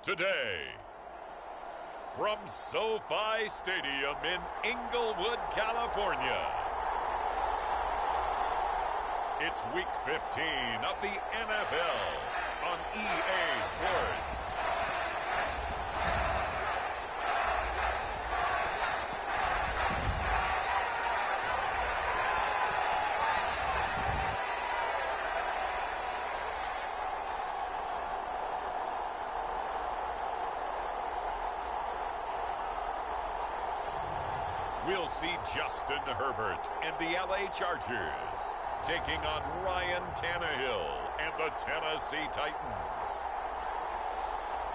today. From SoFi Stadium in Inglewood, California, it's Week 15 of the NFL on EA Sports. We'll see Justin Herbert and the LA Chargers taking on Ryan Tannehill and the Tennessee Titans.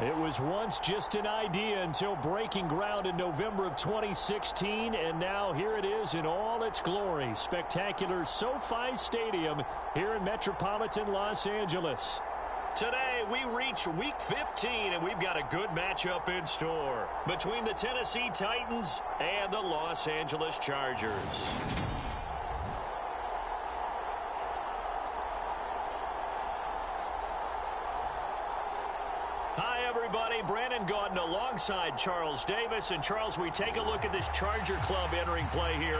It was once just an idea until breaking ground in November of 2016, and now here it is in all its glory. Spectacular SoFi Stadium here in metropolitan Los Angeles. Today, we reach Week 15, and we've got a good matchup in store between the Tennessee Titans and the Los Angeles Chargers. Hi, everybody. Brandon Gaudin alongside Charles Davis. And, Charles, we take a look at this Charger club entering play here.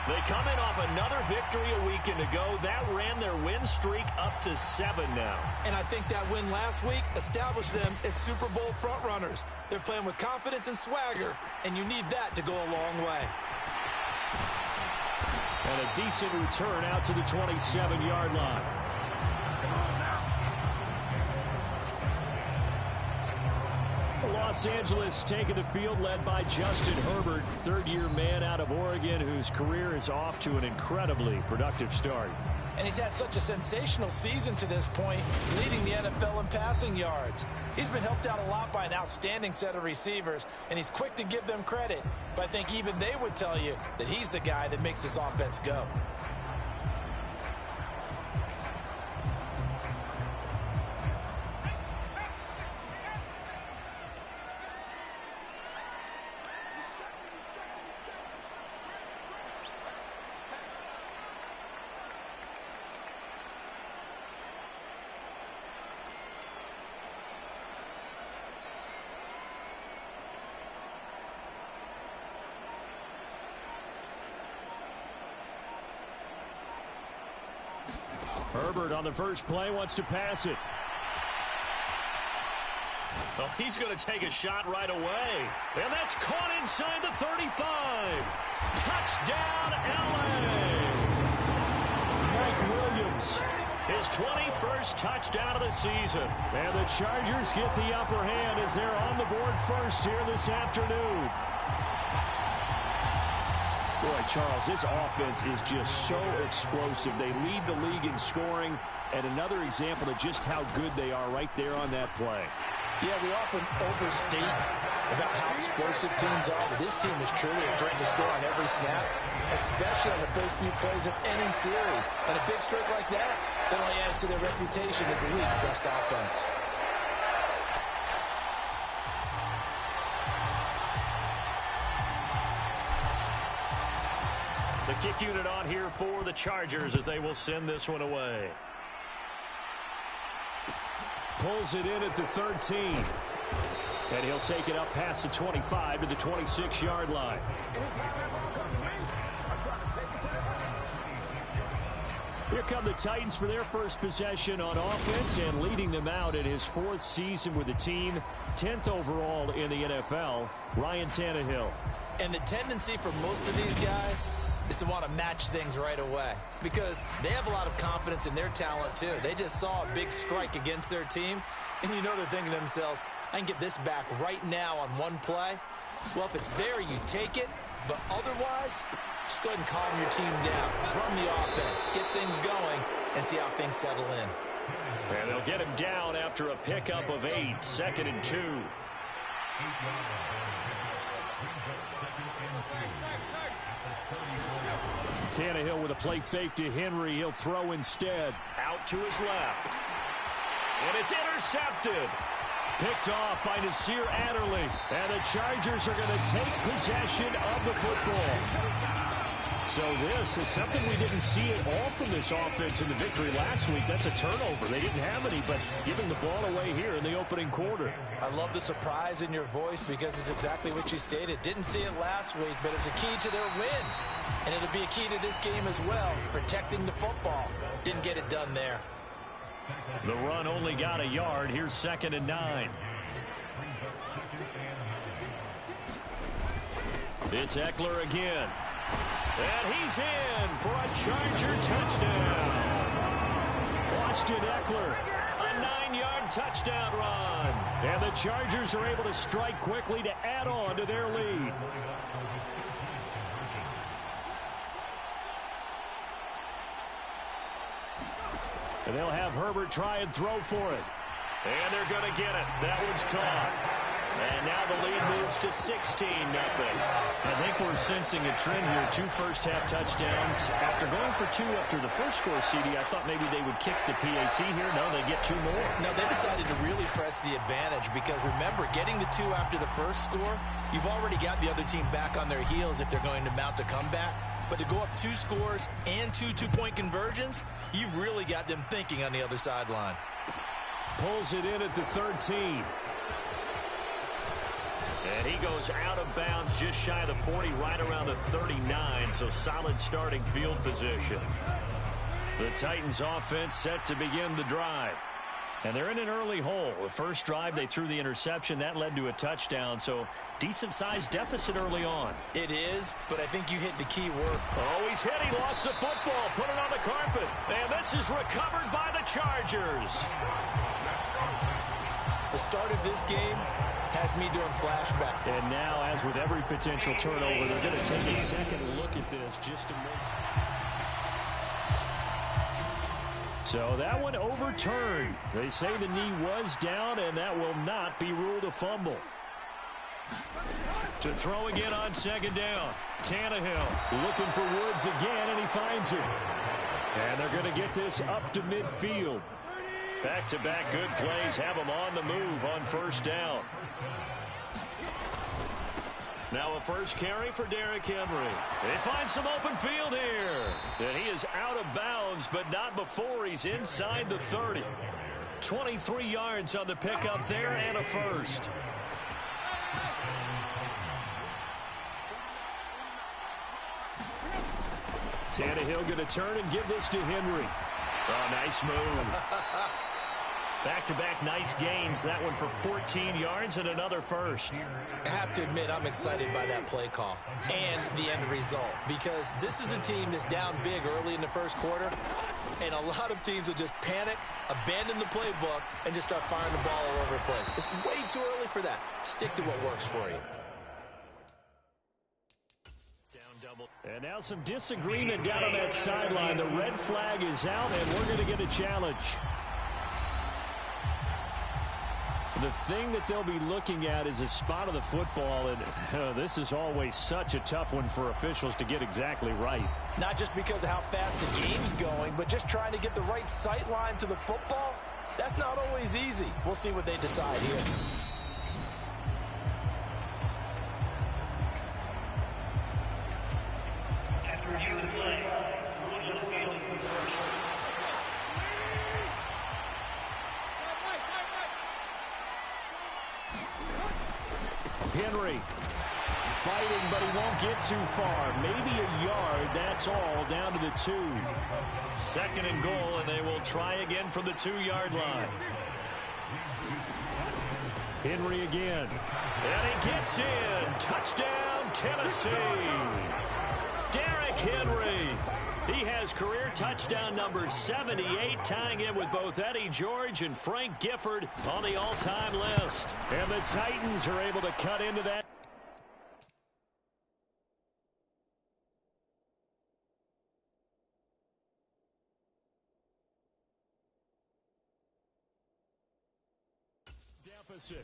They come in off another victory a weekend ago. That ran their win streak up to 7 now. And I think that win last week established them as Super Bowl frontrunners. They're playing with confidence and swagger, and you need that to go a long way. And a decent return out to the 27-yard line. Los Angeles taking the field, led by Justin Herbert, third-year man out of Oregon, whose career is off to an incredibly productive start. And he's had such a sensational season to this point, leading the NFL in passing yards. He's been helped out a lot by an outstanding set of receivers, and he's quick to give them credit. But I think even they would tell you that he's the guy that makes this offense go. Herbert on the first play wants to pass it. Oh, he's going to take a shot right away. And that's caught inside the 35. Touchdown, L.A. Mike Williams, his 21st touchdown of the season. And the Chargers get the upper hand as they're on the board first here this afternoon. Boy, Charles, this offense is just so explosive. They lead the league in scoring, and another example of just how good they are right there on that play. Yeah, we often overstate about how explosive teams are, but this team is truly a threat to score on every snap, especially on the first few plays of any series. And a big streak like that only adds to their reputation as the league's best offense. The kick unit on here for the Chargers as they will send this one away. Pulls it in at the 13. And he'll take it up past the 25 to the 26-yard line. Here come the Titans for their first possession on offense, and leading them out in his 4th season with the team, 10th overall in the NFL, Ryan Tannehill. And the tendency for most of these guys is to want to match things right away because they have a lot of confidence in their talent too. They just saw a big strike against their team, and you know they're thinking to themselves, I can get this back right now on one play. Well, if it's there, you take it, but otherwise, just go ahead and calm your team down. Run the offense, get things going, and see how things settle in. And they'll get him down after a pickup of 8, 2nd and 2. Tannehill with a play fake to Henry. He'll throw instead. Out to his left. And it's intercepted. Picked off by Nasir Adderley. And the Chargers are going to take possession of the football. So this is something we didn't see at all from this offense in the victory last week. That's a turnover. They didn't have any, but giving the ball away here in the opening quarter. I love the surprise in your voice because it's exactly what you stated. Didn't see it last week, but it's a key to their win. And it'll be a key to this game as well, protecting the football. Didn't get it done there. The run only got a yard. Here's 2nd and 9. It's Eckler again. And he's in for a Charger touchdown. Austin Eckler, a 9-yard touchdown run. And the Chargers are able to strike quickly to add on to their lead. And they'll have Herbert try and throw for it. And they're going to get it. That one's caught. And now the lead moves to 16-0. I think we're sensing a trend here. 2 first-half touchdowns. After going for 2 after the first score, CD, I thought maybe they would kick the PAT here. No, they get 2 more. No, they decided to really press the advantage because, remember, getting the 2 after the first score, you've already got the other team back on their heels if they're going to mount a comeback. But to go up 2 scores and 2 two-point conversions, you've really got them thinking on the other sideline. Pulls it in at the 13. And he goes out of bounds just shy of the 40, right around the 39, so solid starting field position. The Titans offense set to begin the drive. And they're in an early hole. The first drive, they threw the interception. That led to a touchdown, so decent-sized deficit early on. It is, but I think you hit the key word. Oh, he's hit. He lost the football. Put it on the carpet. And this is recovered by the Chargers. The start of this game has me doing flashback. And now, as with every potential turnover, they're going to take a second look at this just to make. So that one overturned. They say the knee was down, and that will not be ruled a fumble. To throw again on 2nd down. Tannehill looking for Woods again, and he finds him. And they're going to get this up to midfield. Back-to-back good plays have them on the move on 1st down. Now a first carry for Derrick Henry. They find some open field here. And he is out of bounds, but not before he's inside the 30. 23 yards on the pickup there and a first. Tannehill going to turn and give this to Henry. Oh, nice move. Back-to-back nice gains. That one for 14 yards and another first. I have to admit, I'm excited by that play call and the end result because this is a team that's down big early in the first quarter, and a lot of teams will just panic, abandon the playbook, and just start firing the ball all over the place. It's way too early for that. Stick to what works for you. And now some disagreement down on that sideline. The red flag is out, and we're going to get a challenge. The thing that they'll be looking at is a spot of the football, and this is always such a tough one for officials to get exactly right. Not just because of how fast the game's going, but just trying to get the right sight line to the football. That's not always easy. We'll see what they decide here. Henry fighting, but he won't get too far. Maybe a yard, that's all, down to the 2. 2nd and goal, and they will try again from the 2-yard line. Henry again. And he gets in. Touchdown, Tennessee. Derrick Henry. He has career touchdown number 78, tying in with both Eddie George and Frank Gifford on the all-time list. And the Titans are able to cut into that. Deficit.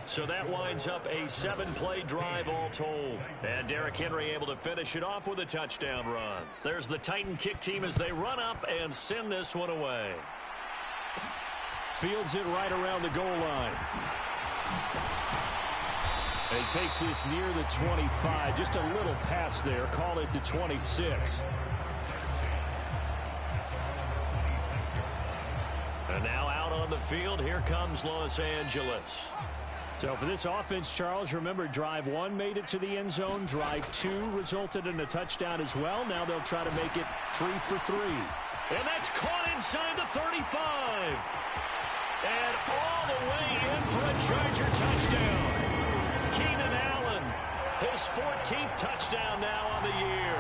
So that winds up a 7-play drive all told. And Derrick Henry able to finish it off with a touchdown run. There's the Titan kick team as they run up and send this one away. Fields it right around the goal line. And he takes this near the 25. Just a little pass there. Call it the 26. And now out on the field, here comes Los Angeles. So for this offense, Charles, remember, drive 1 made it to the end zone. Drive 2 resulted in a touchdown as well. Now they'll try to make it 3 for 3. And that's caught inside the 35. And all the way in for a Charger touchdown. Keenan Allen, his 14th touchdown now on the year,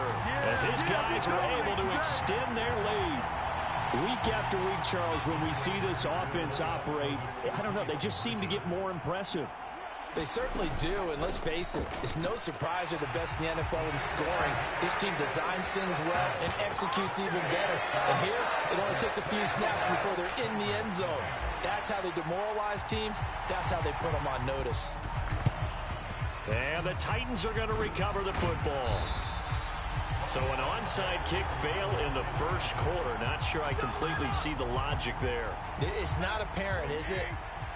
as his guys are able to extend their lead. Week after week, Charles, when we see this offense operate, I don't know, they just seem to get more impressive. They certainly do, and let's face it, it's no surprise they're the best in the NFL in scoring. This team designs things well and executes even better. And here, it only takes a few snaps before they're in the end zone. That's how they demoralize teams. That's how they put them on notice. And the Titans are going to recover the football. So an onside kick fail in the first quarter. Not sure I completely see the logic there. It's not apparent, is it?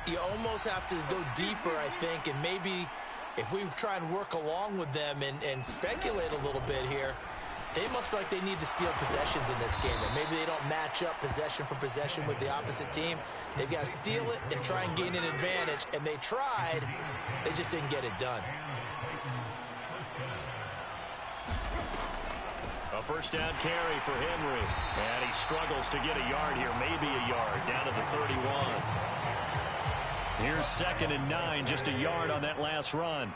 You almost have to go deeper, I think, and maybe if we try and work along with them and speculate a little bit here, they must feel like they need to steal possessions in this game, and maybe they don't match up possession for possession with the opposite team. They've got to steal it and try and gain an advantage, and they tried. They just didn't get it done. A first down carry for Henry. And he struggles to get a yard here, maybe a yard, down to the 31. Here's 2nd and 9, just a yard on that last run.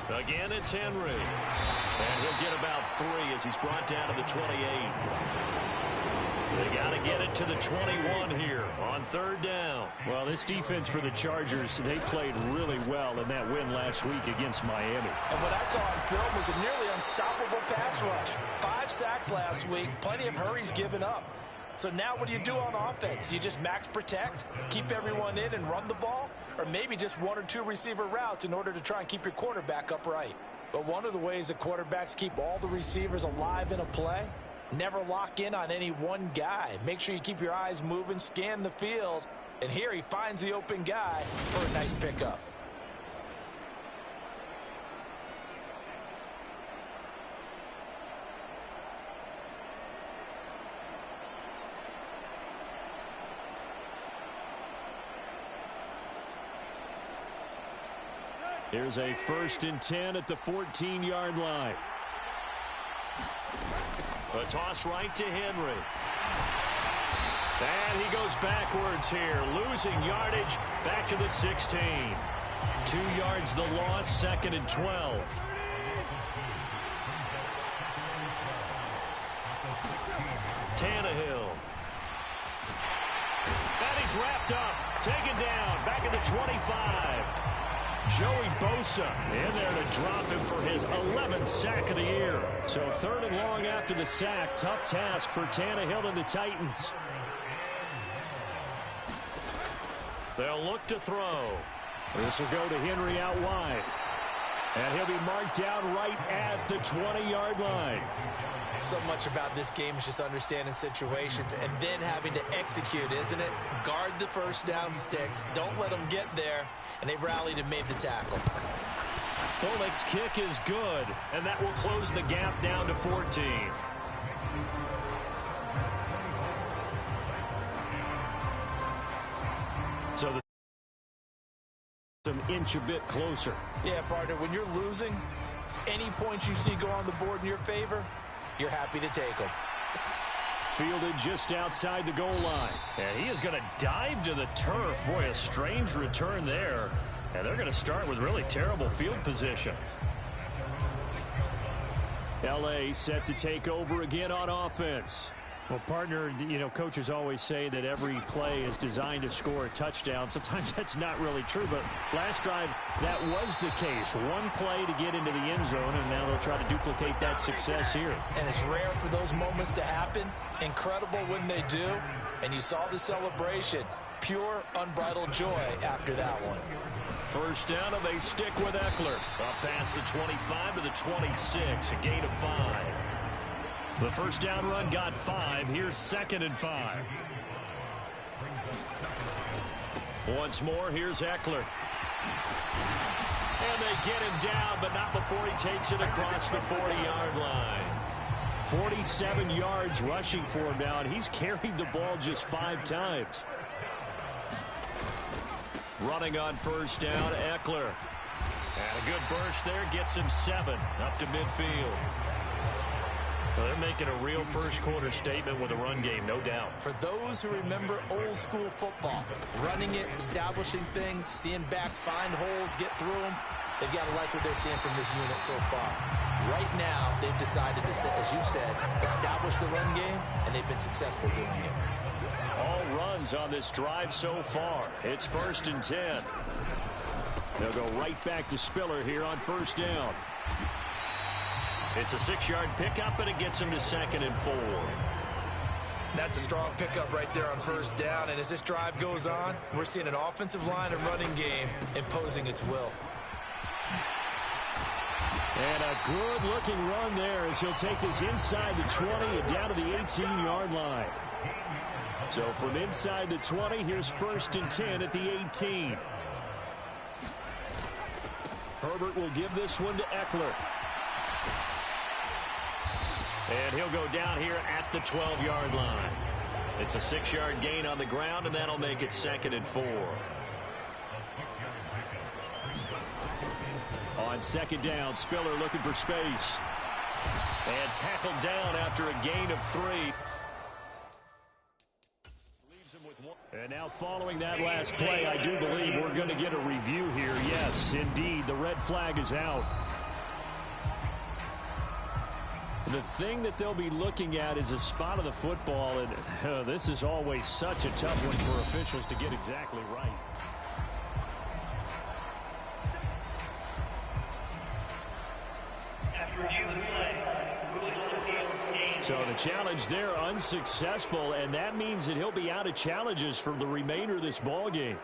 Again, it's Henry. And he'll get about 3 as he's brought down to the 28. They got to get it to the 21 here on 3rd down. Well, this defense for the Chargers, they played really well in that win last week against Miami. And what I saw on film was a nearly unstoppable pass rush. 5 sacks last week, plenty of hurries given up. So now what do you do on offense? You just max protect, keep everyone in and run the ball? Or maybe just 1 or 2 receiver routes in order to try and keep your quarterback upright? But one of the ways that quarterbacks keep all the receivers alive in a play, never lock in on any one guy. Make sure you keep your eyes moving, scan the field. And here he finds the open guy for a nice pickup. Here's a 1st and 10 at the 14-yard line. A toss right to Henry. And he goes backwards here, losing yardage back to the 16. 2 yards the loss, 2nd and 12. Tannehill. And he's wrapped up, taken down, back at the 25. Joey Bosa in there to drop him for his 11th sack of the year. So 3rd and long after the sack. Tough task for Tannehill and the Titans. They'll look to throw. This will go to Henry out wide. And he'll be marked down right at the 20-yard line. So much about this game is just understanding situations and then having to execute, isn't it? Guard the first down sticks. Don't let them get there. And they rallied and made the tackle. Bullock's kick is good, and that will close the gap down to 14. So the inch a bit closer. Yeah, partner, when you're losing, any points you see go on the board in your favor, you're happy to take them. Fielded just outside the goal line. And he is going to dive to the turf. Boy, a strange return there. And they're going to start with really terrible field position. L.A. set to take over again on offense. Well, partner, you know, coaches always say that every play is designed to score a touchdown. Sometimes that's not really true, but last drive, that was the case. One play to get into the end zone, and now they'll try to duplicate that success here. And it's rare for those moments to happen. Incredible when they do. And you saw the celebration. Pure, unbridled joy after that one. First down, and they stick with Eckler. Up past the 25 to the 26, a gain of 5. The first down run got 5. Here's 2nd and 5. Once more, here's Eckler. And they get him down, but not before he takes it across the 40-yard line. 47 yards rushing for him now, and he's carried the ball just 5 times. Running on first down, Eckler. And a good burst there gets him 7 up to midfield. Well, they're making a real first-quarter statement with a run game, no doubt. For those who remember old-school football, running it, establishing things, seeing backs find holes, get through them, they've got to like what they're seeing from this unit so far. Right now, they've decided to, as you said, establish the run game, and they've been successful doing it. All runs on this drive so far. It's 1st and 10. They'll go right back to Spiller here on first down. It's a 6-yard pickup, and it gets him to 2nd and 4. That's a strong pickup right there on first down, and as this drive goes on, we're seeing an offensive line and running game imposing its will. And a good-looking run there as he'll take this inside the 20 and down to the 18-yard line. So from inside the 20, here's 1st and 10 at the 18. Herbert will give this one to Eckler. And he'll go down here at the 12-yard line. It's a 6-yard gain on the ground, and that'll make it 2nd and 4. On 2nd down, Spiller looking for space. And tackled down after a gain of 3. And now following that last play, I do believe we're going to get a review here. Yes, indeed, the red flag is out. The thing that they'll be looking at is a spot of the football, and this is always such a tough one for officials to get exactly right. So the challenge there unsuccessful, and that means that he'll be out of challenges for the remainder of this ball game.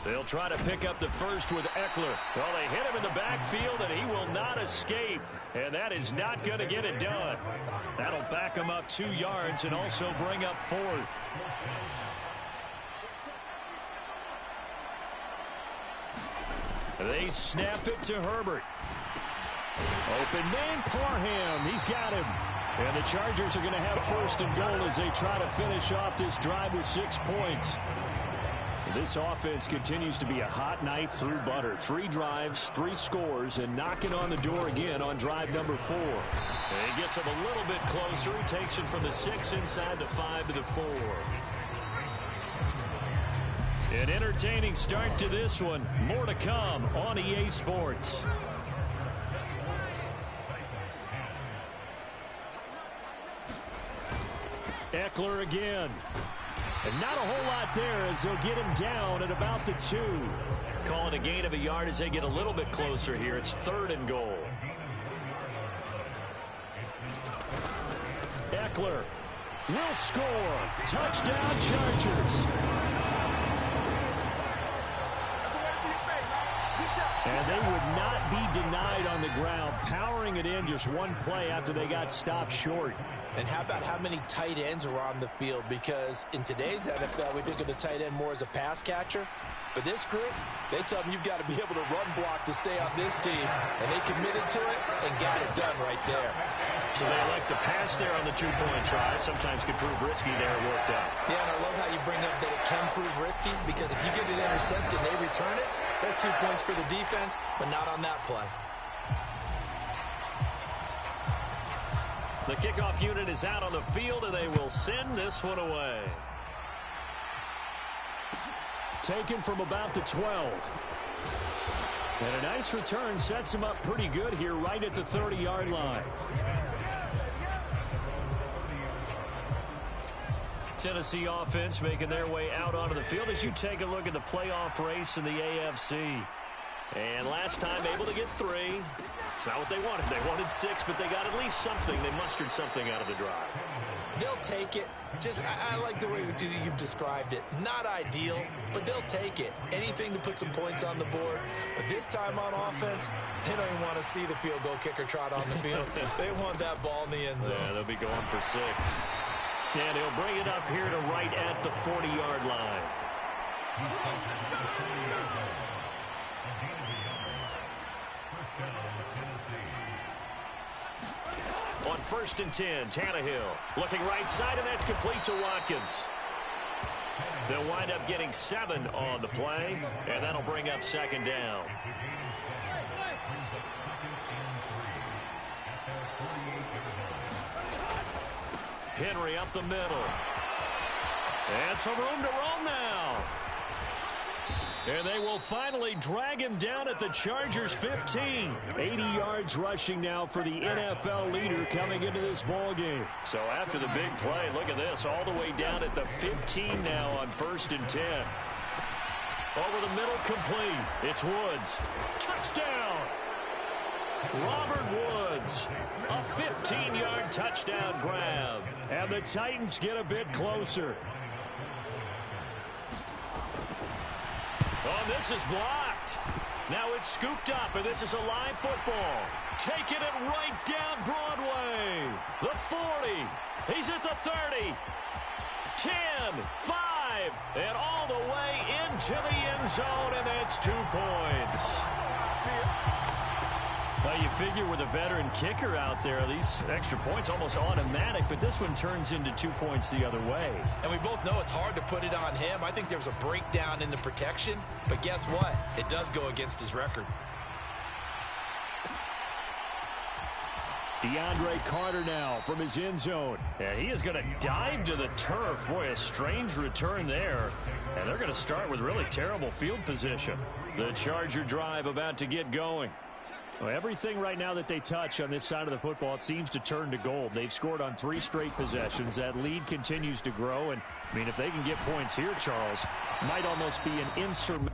They'll try to pick up the first with Eckler. Well, they hit him in the backfield, and he will not escape. And that is not going to get it done. That'll back him up 2 yards and also bring up 4th. They snap it to Herbert. Open man, Parham. He's got him. And the Chargers are going to have 1st and goal as they try to finish off this drive with 6 points. This offense continues to be a hot knife through butter. 3 drives, 3 scores, and knocking on the door again on drive number 4. And he gets him a little bit closer. He takes it from the 6 inside the 5 to the 4. An entertaining start to this one. More to come on EA Sports. Eckler again. And not a whole lot there as they'll get him down at about the 2. Calling a gain of a yard as they get a little bit closer here. It's 3rd and goal. Eckler will score. Touchdown Chargers. And they would not be denied on the ground, powering it in just 1 play after they got stopped short. And how about how many tight ends are on the field? Because in today's NFL, we think of the tight end more as a pass catcher. But this group, they tell them you've got to be able to run block to stay on this team. And they committed to it and got it done right there. So they like to pass there on the 2-point try. Sometimes could prove risky there. It worked out. Yeah, and I love how you bring up that it can prove risky. Because if you get it intercepted and they return it, that's 2 points for the defense, but not on that play. The kickoff unit is out on the field, and they will send this one away. Taken from about the 12. And a nice return sets him up pretty good here right at the 30-yard line. Tennessee offense making their way out onto the field as you take a look at the playoff race in the AFC. And last time able to get 3. It's not what they wanted. They wanted 6, but they got at least something. They mustered something out of the drive. They'll take it. I like the way you've described it. Not ideal, but they'll take it. Anything to put some points on the board. But this time on offense, they don't even want to see the field goal kicker trot on the field. They want that ball in the end zone. Yeah, they'll be going for 6. And he'll bring it up here to right at the 40-yard line. On 1st and 10, Tannehill looking right side, and that's complete to Watkins. They'll wind up getting 7 on the play, and that'll bring up 2nd down. Henry up the middle. And some room to roam now. And they will finally drag him down at the Chargers' 15. 80 yards rushing now for the NFL leader coming into this ballgame. So after the big play, look at this, all the way down at the 15 now on 1st and 10. Over the middle, complete. It's Woods. Touchdown! Robert Woods. A 15-yard touchdown grab. And the Titans get a bit closer. Oh, this is blocked. Now it's scooped up, and this is a live football. Taking it right down Broadway. The 40. He's at the 30. 10, 5, and all the way into the end zone, and that's 2 points. Well, you figure with a veteran kicker out there, these extra points almost automatic, but this one turns into 2 points the other way. And we both know it's hard to put it on him. I think there's a breakdown in the protection, but guess what? It does go against his record. DeAndre Carter now from his end zone. And he is going to dive to the turf. Boy, a strange return there. And they're going to start with really terrible field position. The Charger drive about to get going. Well, everything right now that they touch on this side of the football, it seems to turn to gold. They've scored on 3 straight possessions. That lead continues to grow. And, I mean, if they can get points here, Charles, might almost be an insurmountable.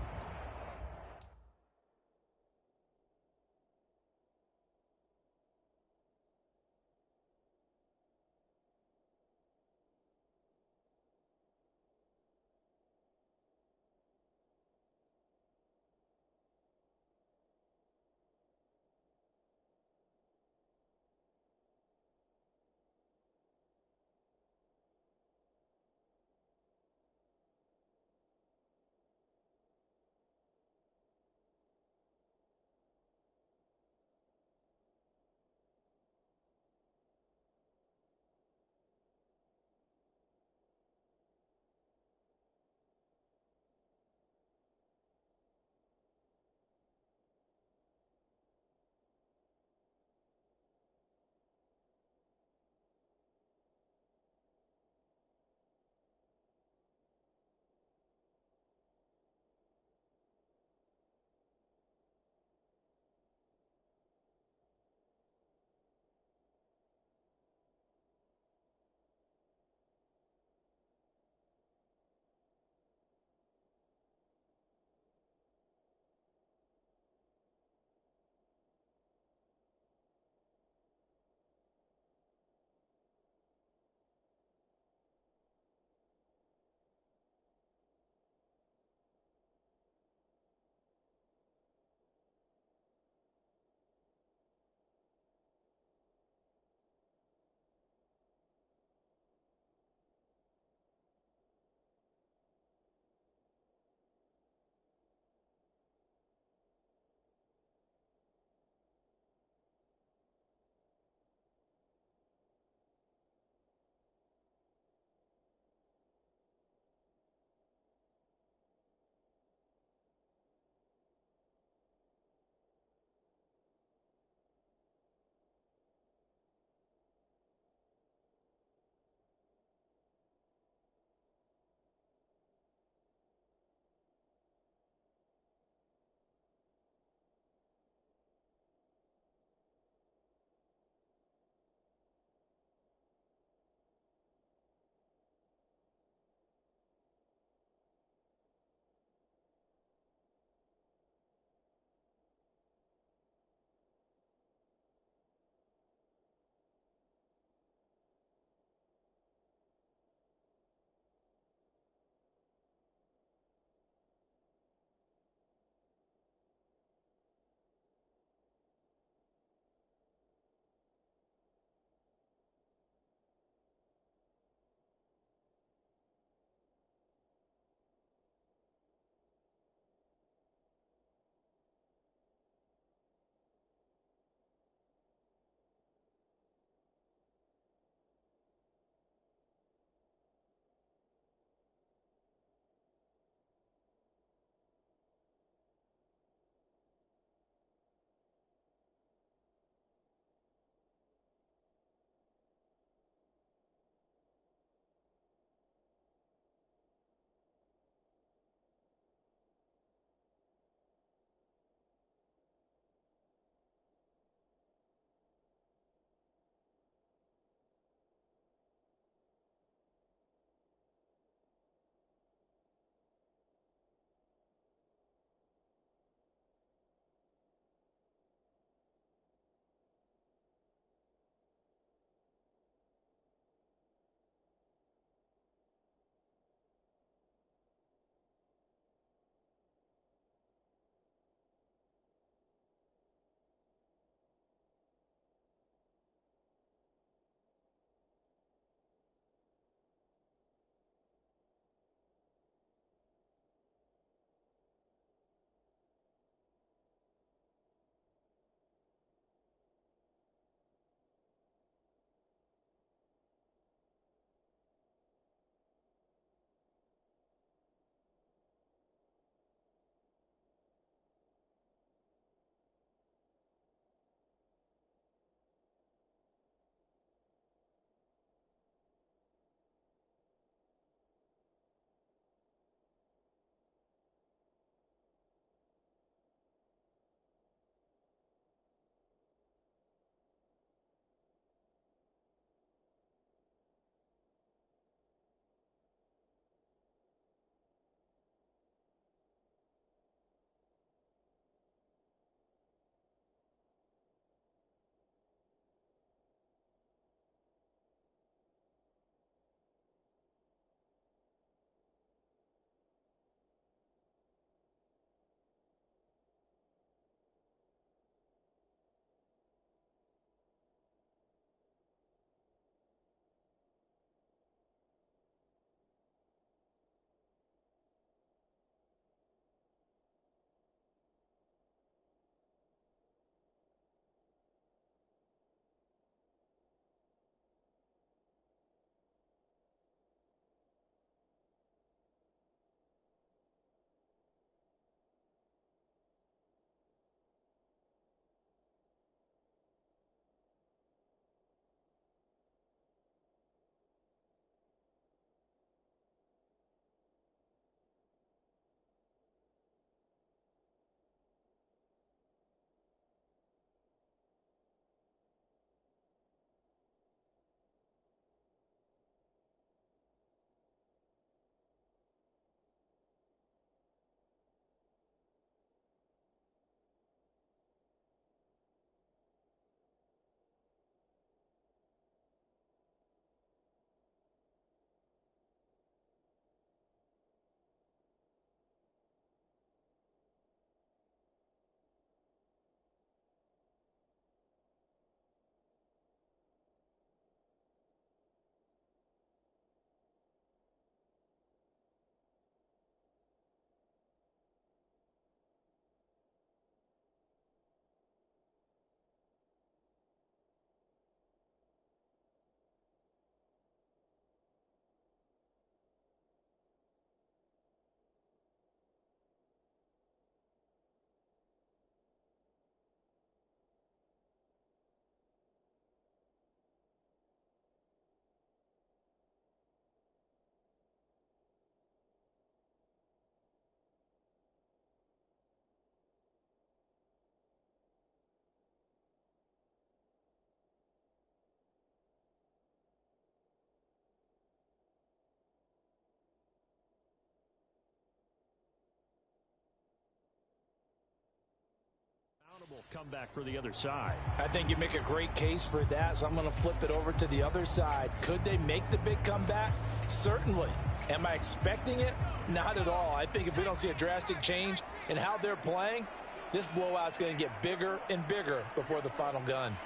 Comeback for the other side. I think you make a great case for that, so I'm going to flip it over to the other side. Could they make the big comeback? Certainly. Am I expecting it? Not at all. I think if we don't see a drastic change in how they're playing, this blowout's going to get bigger and bigger before the final gun.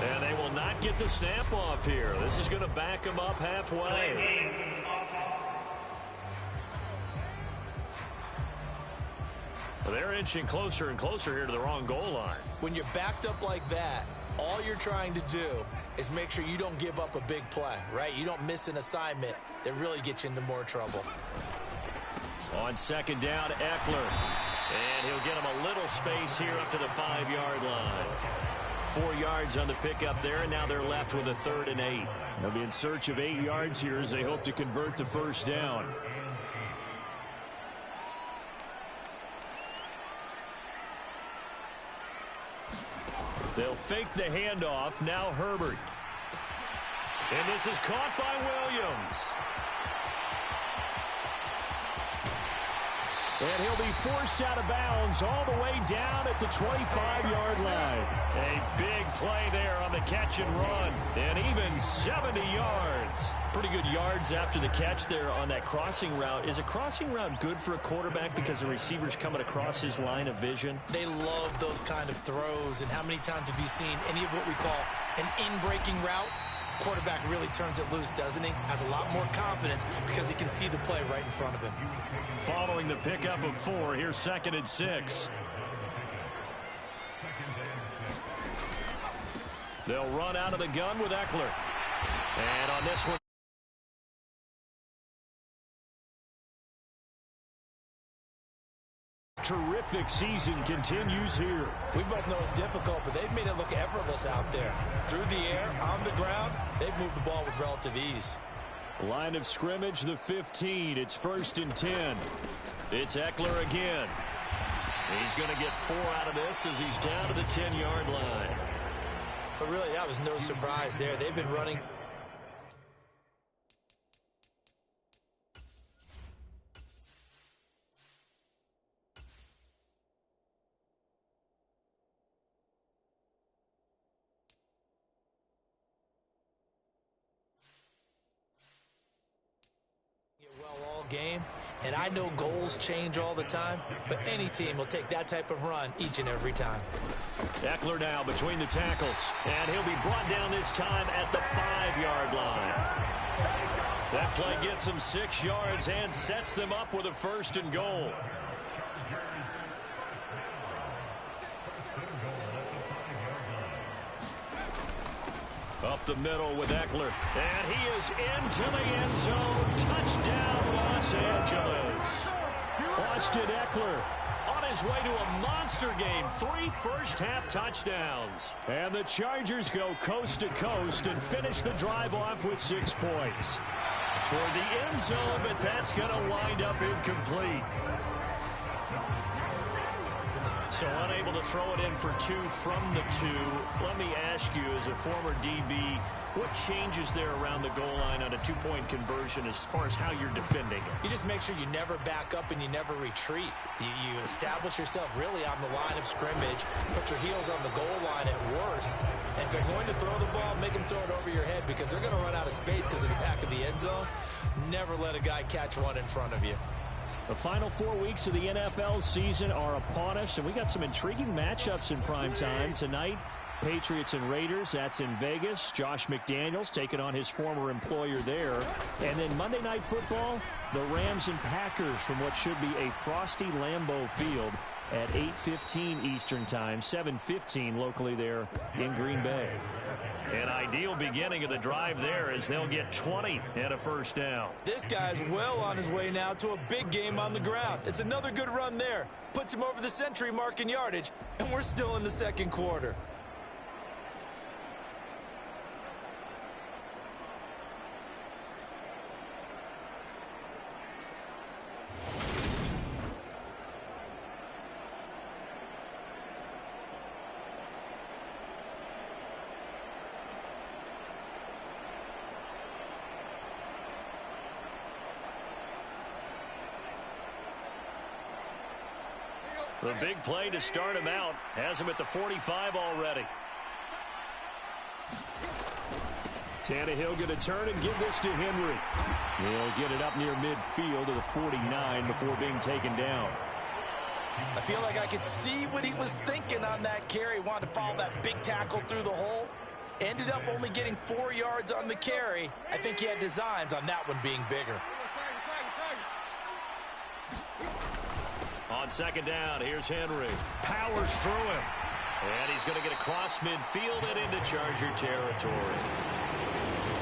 And they will not get the snap off here. This is going to back them up halfway. Well, they're inching closer and closer here to the wrong goal line. When you're backed up like that, all you're trying to do is make sure you don't give up a big play, right? You don't miss an assignment that really gets you into more trouble. On second down, Eckler. And he'll get him a little space here up to the 5-yard line. 4 yards on the pickup there, and now they're left with a 3rd and 8. They'll be in search of 8 yards here as they hope to convert the first down. They'll fake the handoff. Now Herbert. And this is caught by Williams. And he'll be forced out of bounds all the way down at the 25-yard line. A big play there on the catch and run. And even 70 yards. Pretty good yards after the catch there on that crossing route. Is a crossing route good for a quarterback because the receiver's coming across his line of vision? They love those kind of throws. And how many times have you seen any of what we call an in-breaking route? Quarterback really turns it loose, doesn't he? Has a lot more confidence because he can see the play right in front of him. Following the pickup of 4, here's 2nd and 6. They'll run out of the gun with Eckler. And on this one, terrific season continues here. We both know it's difficult, but they've made it look effortless out there. Through the air, on the ground, they've moved the ball with relative ease. Line of scrimmage, the 15. It's 1st and 10. It's Eckler again. He's going to get 4 out of this as he's down to the 10-yard line. But really, that was no surprise there. They've been running. Game, and I know goals change all the time, but any team will take that type of run each and every time. Eckler now between the tackles, and he'll be brought down this time at the 5-yard line. That play gets him 6 yards and sets them up with a 1st and goal. Up the middle with Eckler. And he is into the end zone. Touchdown, Los Angeles. Austin Eckler on his way to a monster game. 3 first-half touchdowns. And the Chargers go coast to coast and finish the drive off with 6 points. Toward the end zone, but that's going to wind up incomplete. So unable to throw it in for 2 from the 2. Let me ask you, as a former DB, what changes there around the goal line on a 2-point conversion as far as how you're defending it? You just make sure you never back up and you never retreat. You establish yourself really on the line of scrimmage, put your heels on the goal line at worst. And if they're going to throw the ball, make them throw it over your head because they're going to run out of space because of the back of the end zone. Never let a guy catch one in front of you. The final 4 weeks of the NFL season are upon us, and we got some intriguing matchups in prime time tonight. Patriots and Raiders, that's in Vegas. Josh McDaniels taking on his former employer there. And then Monday Night Football, the Rams and Packers from what should be a frosty Lambeau Field. at 8:15 Eastern Time, 7:15 locally there in Green Bay. An ideal beginning of the drive there as they'll get 20 and a first down. This guy's well on his way now to a big game on the ground. It's another good run there. Puts him over the century mark in yardage, and we're still in the second quarter. The big play to start him out has him at the 45 already. Tannehill going to turn and give this to Henry. He'll get it up near midfield to the 49 before being taken down. I feel like I could see what he was thinking on that carry. Wanted to follow that big tackle through the hole. Ended up only getting 4 yards on the carry. I think he had designs on that one being bigger. On second down, here's Henry. Powers through him. And he's going to get across midfield and into Charger territory.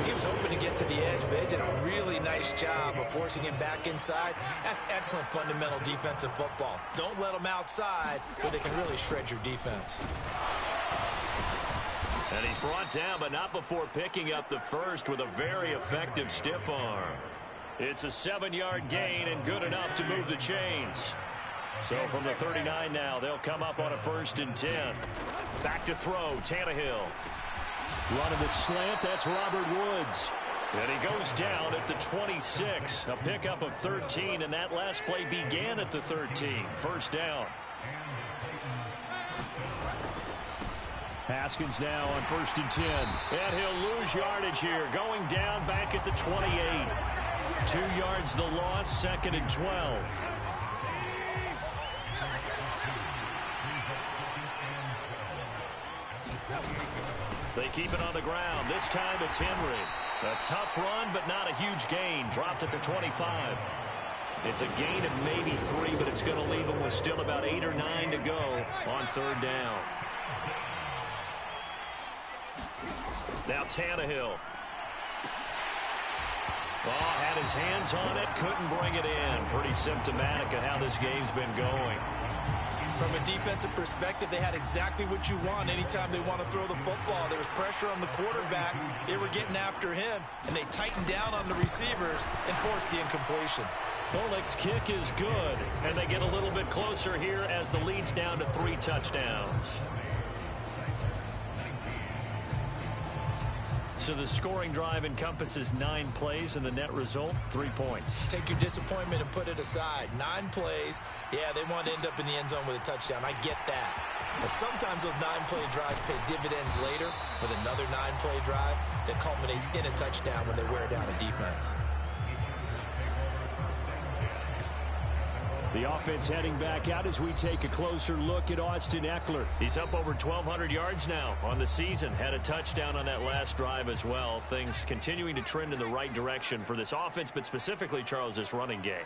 He was hoping to get to the edge, but they did a really nice job of forcing him back inside. That's excellent fundamental defensive football. Don't let them outside where they can really shred your defense. And he's brought down, but not before picking up the first with a very effective stiff arm. It's a 7-yard gain and good enough to move the chains. So from the 39 now, they'll come up on a 1st and 10. Back to throw, Tannehill. Running the slant, that's Robert Woods. And he goes down at the 26. A pickup of 13, and that last play began at the 13. First down. Haskins now on 1st and 10. And he'll lose yardage here. Going down back at the 28. 2 yards the loss, 2nd and 12. They keep it on the ground. This time it's Henry. A tough run, but not a huge gain. Dropped at the 25. It's a gain of maybe 3, but it's going to leave them with still about 8 or 9 to go on 3rd down. Now Tannehill. Oh, had his hands on it, couldn't bring it in. Pretty symptomatic of how this game's been going. From a defensive perspective, they had exactly what you want anytime they want to throw the football. There was pressure on the quarterback. They were getting after him, and they tightened down on the receivers and forced the incompletion. Bullock's kick is good, and they get a little bit closer here as the lead's down to 3 touchdowns. So the scoring drive encompasses 9 plays, and the net result, 3 points. Take your disappointment and put it aside. 9 plays. Yeah, they want to end up in the end zone with a touchdown. I get that. But sometimes those 9-play drives pay dividends later with another 9-play drive that culminates in a touchdown when they wear down a defense. The offense heading back out as we take a closer look at Austin Ekeler. He's up over 1,200 yards now on the season. Had a touchdown on that last drive as well. Things continuing to trend in the right direction for this offense, but specifically, Charles, this running game.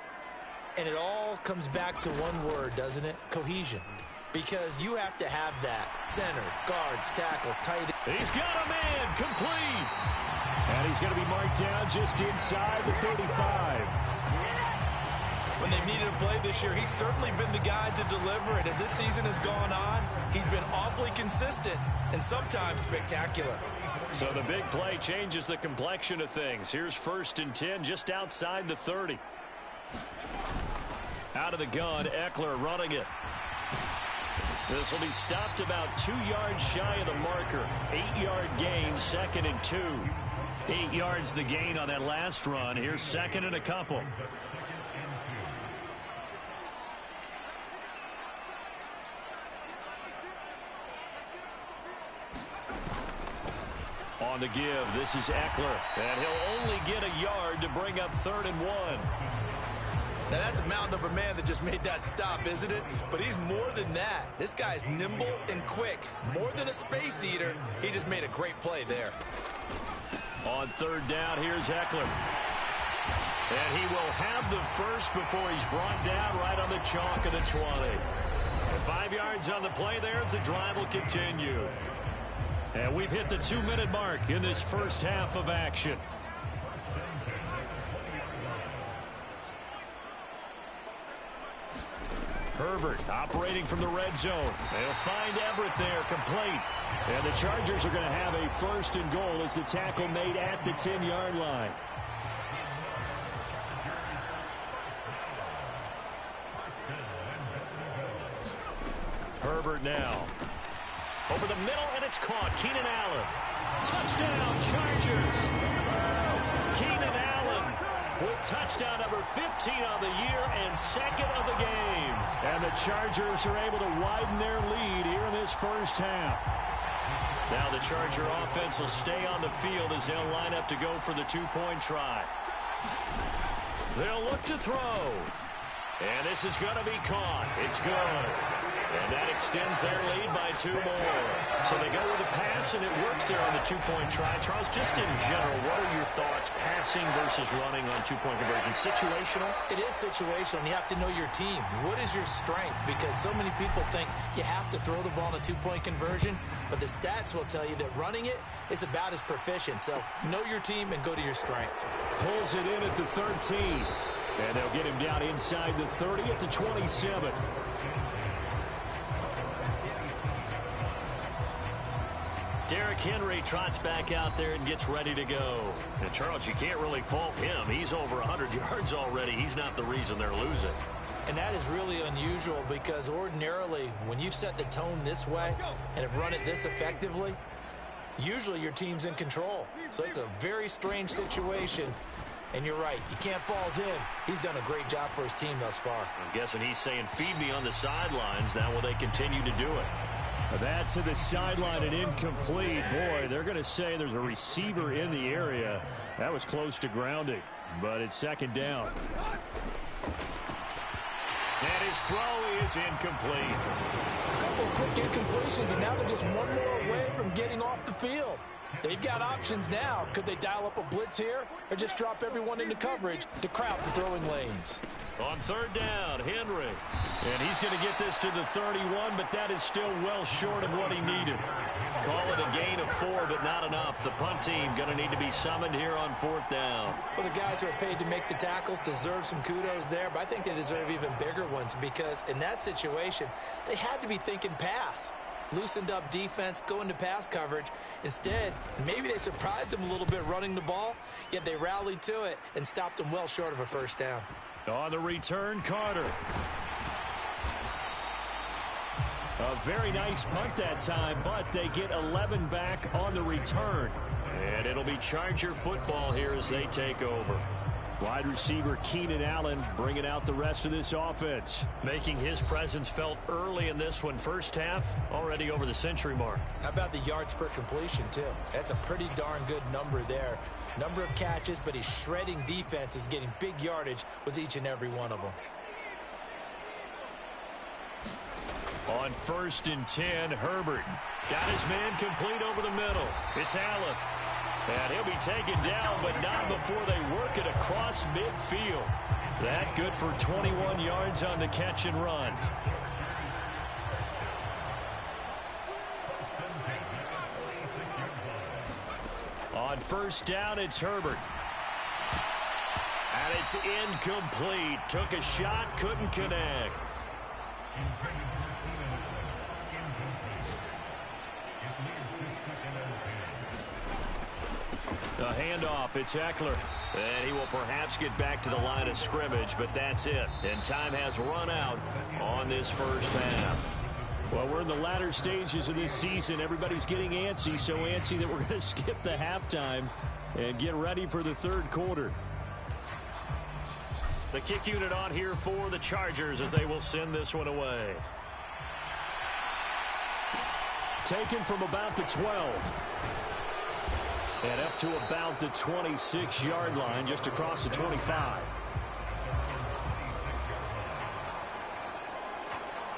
And it all comes back to one word, doesn't it? Cohesion. Because you have to have that. Center, guards, tackles, tight end. He's got a man complete. And he's going to be marked down just inside the 35. When they've needed a play this year, he's certainly been the guy to deliver it. As this season has gone on, he's been awfully consistent and sometimes spectacular. So the big play changes the complexion of things. Here's 1st and 10 just outside the 30. Out of the gun, Ekeler running it. This will be stopped about 2 yards shy of the marker. 8-yard gain, 2nd and 2. 8 yards the gain on that last run. Here's 2nd and a couple. On the give, this is Ekeler, and he'll only get a yard to bring up 3rd and 1. Now, that's a mountain of a man that just made that stop, isn't it? But he's more than that. This guy's nimble and quick. More than a space eater, he just made a great play there. On 3rd down, here's Ekeler. And he will have the first before he's brought down right on the chalk of the 20. 5 yards on the play there as the drive will continue. And we've hit the 2-minute mark in this first half of action. Herbert operating from the red zone. They'll find Everett there, complete. And the Chargers are going to have a first and goal as the tackle made at the 10-yard line. Herbert now. Over the middle, and it's caught. Keenan Allen. Touchdown, Chargers. Keenan Allen with touchdown number 15 on the year and second of the game. And the Chargers are able to widen their lead here in this first half. Now the Charger offense will stay on the field as they'll line up to go for the two-point try. They'll look to throw. And this is going to be caught. It's good. And that extends their lead by 2 more. So they go with a pass, and it works there on the two-point try. Charles, just in general, what are your thoughts passing versus running on two-point conversion? Situational? It is situational, and you have to know your team. What is your strength? Because so many people think you have to throw the ball in a two-point conversion, but the stats will tell you that running it is about as proficient. So know your team and go to your strength. Pulls it in at the 13. And they'll get him down inside the 30 at the 27. Derrick Henry trots back out there and gets ready to go. And, Charles, you can't really fault him. He's over 100 yards already. He's not the reason they're losing. And that is really unusual because ordinarily when you've set the tone this way and have run it this effectively, usually your team's in control. So it's a very strange situation. And you're right. You can't fault him. He's done a great job for his team thus far. I'm guessing he's saying, feed me on the sidelines. Now will they continue to do it? That to the sideline and incomplete. Boy, they're going to say there's a receiver in the area. That was close to grounding, but it's second down. And his throw is incomplete. A couple of quick incompletions, and now they're just one more away from getting off the field. They've got options now. Could they dial up a blitz here or just drop everyone into coverage to crowd the throwing lanes? On third down, Henry. And he's going to get this to the 31, but that is still well short of what he needed. Call it a gain of 4, but not enough. The punt team going to need to be summoned here on fourth down. Well, the guys who are paid to make the tackles deserve some kudos there, but I think they deserve even bigger ones because in that situation, they had to be thinking pass. Loosened up defense, go into pass coverage. Instead, maybe they surprised them a little bit running the ball, yet they rallied to it and stopped them well short of a first down. On the return, Carter. A very nice punt that time, but they get 11 back on the return. And it'll be Charger football here as they take over. Wide receiver Keenan Allen bringing out the rest of this offense. Making his presence felt early in this one. First half, already over the century mark. How about the yards per completion, too? That's a pretty darn good number there. Number of catches, but he's shredding defenses, getting big yardage with each and every one of them. On 1st and 10, Herbert got his man complete over the middle. It's Allen. And he'll be taken down, but not before they work it across midfield. That good for 21 yards on the catch and run. On first down, it's Herbert. And it's incomplete. Took a shot, couldn't connect. The handoff, it's Eckler. And he will perhaps get back to the line of scrimmage, but that's it. And time has run out on this first half. Well, we're in the latter stages of this season. Everybody's getting antsy, so antsy that we're going to skip the halftime and get ready for the third quarter. The kick unit on here for the Chargers as they will send this one away. Taken from about the 12. And up to about the 26-yard line, just across the 25.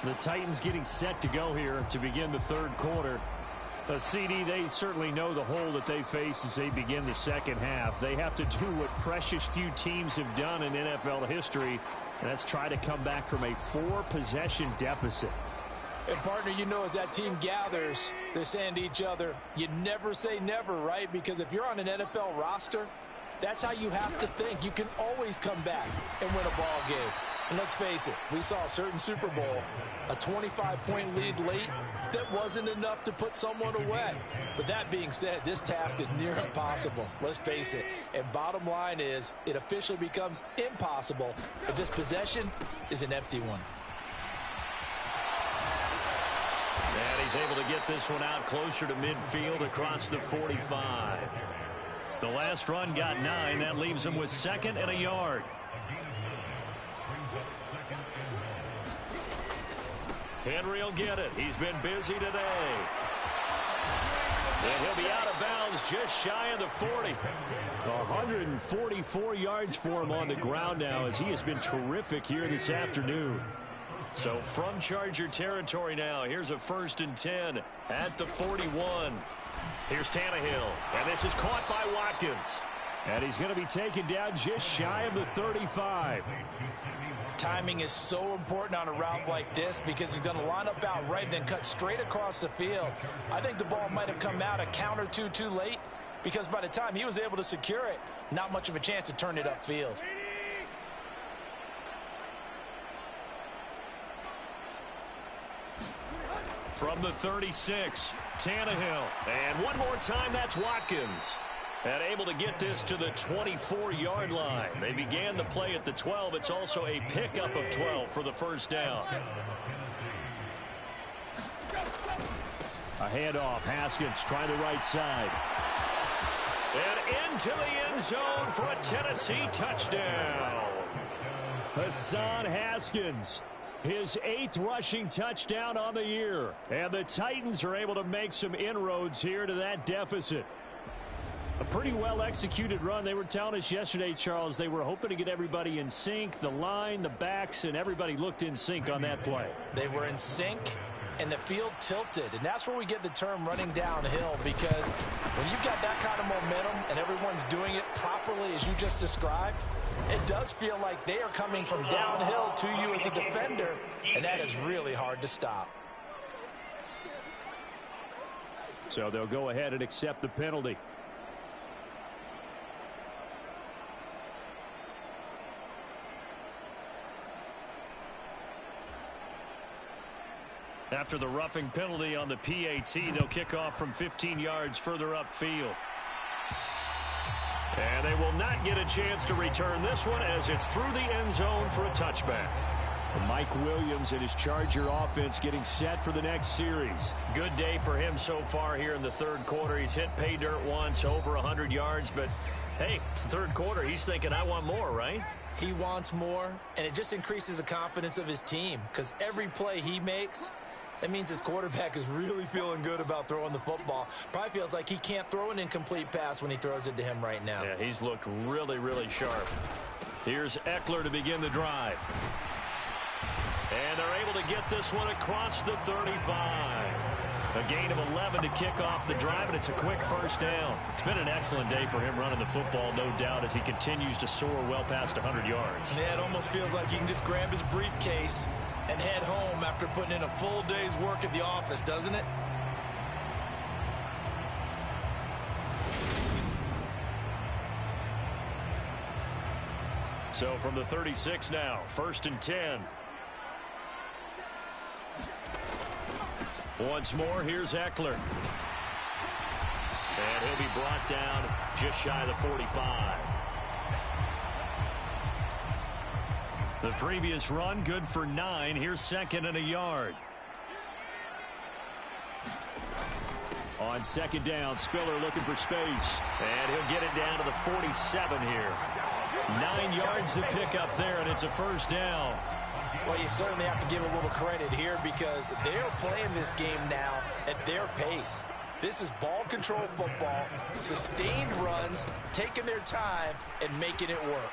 The Titans getting set to go here to begin the third quarter. CD, they certainly know the hole that they face as they begin the second half. They have to do what precious few teams have done in NFL history, and that's try to come back from a 4-possession deficit. And, partner, you know, as that team gathers, they're saying to each other, you never say never, right? Because if you're on an NFL roster, that's how you have to think. You can always come back and win a ball game. And let's face it, we saw a certain Super Bowl, a 25-point lead late that wasn't enough to put someone away. But that being said, this task is near impossible. Let's face it. And bottom line is, it officially becomes impossible if this possession is an empty one. And he's able to get this one out closer to midfield across the 45. The last run got 9. That leaves him with 2nd and a yard. Henry will get it. He's been busy today. And he'll be out of bounds just shy of the 40. 144 yards for him on the ground now as he has been terrific here this afternoon. So from Charger territory now, here's a 1st and 10 at the 41. Here's Tannehill, and this is caught by Watkins. And he's going to be taken down just shy of the 35. Timing is so important on a route like this because he's going to line up out right and then cut straight across the field. I think the ball might have come out a count or two too late because by the time he was able to secure it, not much of a chance to turn it upfield. From the 36, Tannehill. And one more time, that's Watkins. And able to get this to the 24-yard line. They began the play at the 12. It's also a pickup of 12 for the 1st down. A handoff. Haskins trying the right side. And into the end zone for a Tennessee touchdown. Hassan Haskins. His 8th rushing touchdown on the year. And the Titans are able to make some inroads here to that deficit. A pretty well-executed run. They were telling us yesterday, Charles, they were hoping to get everybody in sync, the line, the backs, and everybody looked in sync on that play. They were in sync, and the field tilted. And that's where we get the term running downhill, because when you've got that kind of momentum and everyone's doing it properly as you just described, it does feel like they are coming from downhill to you as a defender, and that is really hard to stop. So they'll go ahead and accept the penalty. After the roughing penalty on the PAT, they'll kick off from 15 yards further upfield. And they will not get a chance to return this one as it's through the end zone for a touchback. Mike Williams and his Charger offense getting set for the next series. Good day for him so far here in the 3rd quarter. He's hit pay dirt once, over 100 yards, but hey, it's the 3rd quarter. He's thinking, I want more, right? He wants more, and it just increases the confidence of his team because every play he makes, that means his quarterback is really feeling good about throwing the football. Probably feels like he can't throw an incomplete pass when he throws it to him right now. Yeah, he's looked really, really sharp. Here's Eckler to begin the drive. And they're able to get this one across the 35. A gain of 11 to kick off the drive, and it's a quick 1st down. It's been an excellent day for him running the football, no doubt, as he continues to soar well past 100 yards. Yeah, it almost feels like he can just grab his briefcase and head home after putting in a full day's work at the office, doesn't it? So from the 36 now, 1st and 10. Once more, here's Eckler. And he'll be brought down just shy of the 45. The previous run, good for 9. Here's 2nd and a yard. On 2nd down, Spiller looking for space. And he'll get it down to the 47 here. 9 yards to pick up there, and it's a 1st down. Well, you certainly have to give a little credit here because they're playing this game now at their pace. This is ball control football, sustained runs, taking their time, and making it work.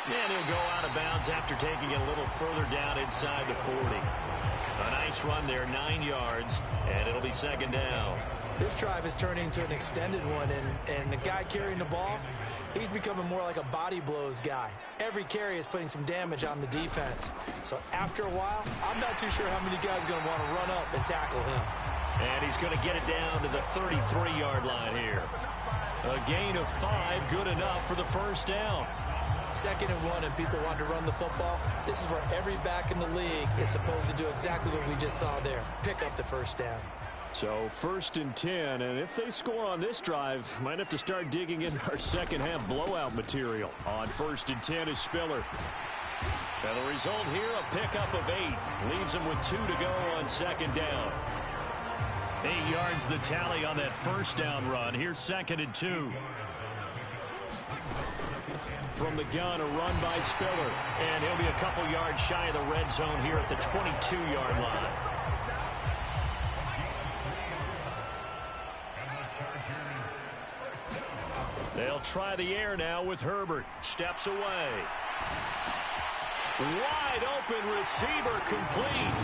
And he'll go out of bounds after taking it a little further down inside the 40. A nice run there, 9 yards, and it'll be 2nd down. This drive is turning into an extended one, and the guy carrying the ball, he's becoming more like a body blows guy. Every carry is putting some damage on the defense. So after a while, I'm not too sure how many guys are going to want to run up and tackle him. And he's going to get it down to the 33-yard line here. A gain of 5, good enough for the first down. 2nd and 1, and people want to run the football. This is where every back in the league is supposed to do exactly what we just saw there. Pick up the first down. So 1st and 10, and if they score on this drive, might have to start digging into our second-half blowout material. On 1st and 10 is Spiller. And the result here, a pickup of 8. Leaves him with 2 to go on 2nd down. 8 yards the tally on that first down run. Here's 2nd and 2. From the gun, a run by Spiller. And he'll be a couple yards shy of the red zone here at the 22-yard line. They'll try the air now with Herbert. Steps away. Wide open receiver complete.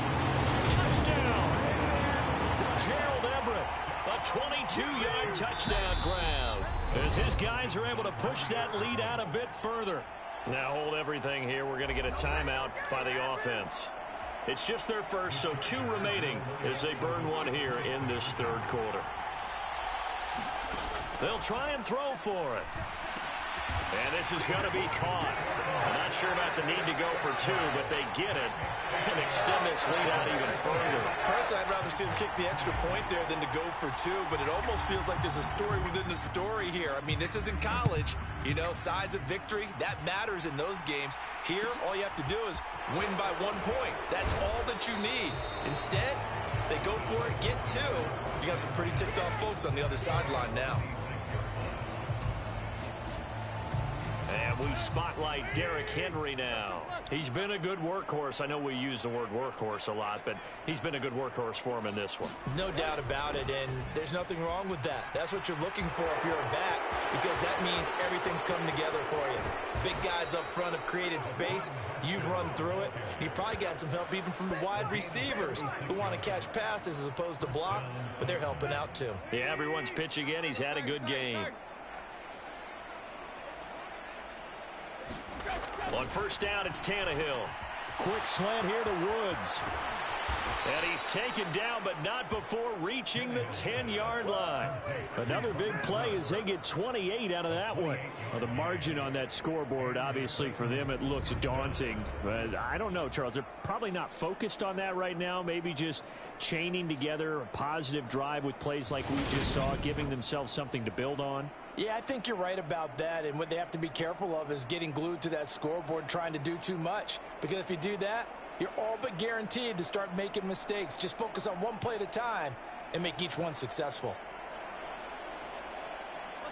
Touchdown. Gerald Everett. A 22-yard touchdown grab. As his guys are able to push that lead out a bit further. Now hold everything here. We're going to get a timeout by the offense. It's just their first, so 2 remaining as they burn one here in this 3rd quarter. They'll try and throw for it. And this is going to be caught. I'm not sure about the need to go for 2, but they get it and extend this lead out even further. Personally, I'd rather see them kick the extra point there than to go for 2, but it almost feels like there's a story within the story here. I mean, this isn't college. You know, size of victory, that matters in those games. Here, all you have to do is win by 1 point. That's all that you need. Instead, they go for it, get 2. You got some pretty ticked off folks on the other sideline now. And we spotlight Derrick Henry now. He's been a good workhorse. I know we use the word workhorse a lot, but he's been a good workhorse for him in this one. No doubt about it, and there's nothing wrong with that. That's what you're looking for if you're a back, because that means everything's coming together for you. Big guys up front have created space. You've run through it. You've probably got some help even from the wide receivers who want to catch passes as opposed to block, but they're helping out too. Yeah, everyone's pitching in. He's had a good game. On first down, it's Tannehill. Quick slant here to Woods. And he's taken down, but not before reaching the 10-yard line. Another big play as they get 28 out of that one. Well, the margin on that scoreboard, obviously, for them, it looks daunting. But I don't know, Charles. They're probably not focused on that right now. Maybe just chaining together a positive drive with plays like we just saw, giving themselves something to build on. Yeah, I think you're right about that, and what they have to be careful of is getting glued to that scoreboard trying to do too much. Because if you do that, you're all but guaranteed to start making mistakes. Just focus on one play at a time and make each one successful.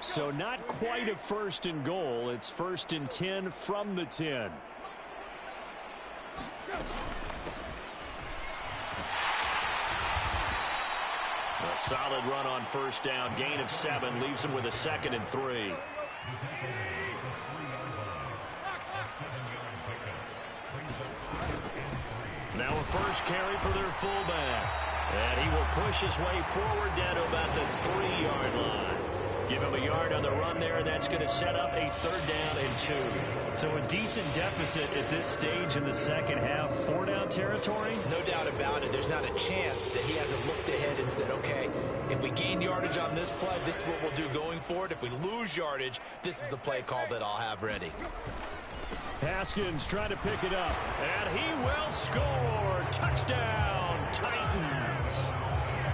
So not quite a 1st and goal. It's 1st and 10 from the 10. A solid run on first down. Gain of 7 leaves them with a 2nd and 3. Now a first carry for their fullback. And he will push his way forward down to about the 3-yard line. Give him a yard on the run there. That's going to set up a 3rd down and 2. So a decent deficit at this stage in the second half. 4-down territory? No doubt about it. There's not a chance that he hasn't looked ahead and said, okay, if we gain yardage on this play, this is what we'll do going forward. If we lose yardage, this is the play call that I'll have ready. Haskins trying to pick it up. And he will score. Touchdown, Titans.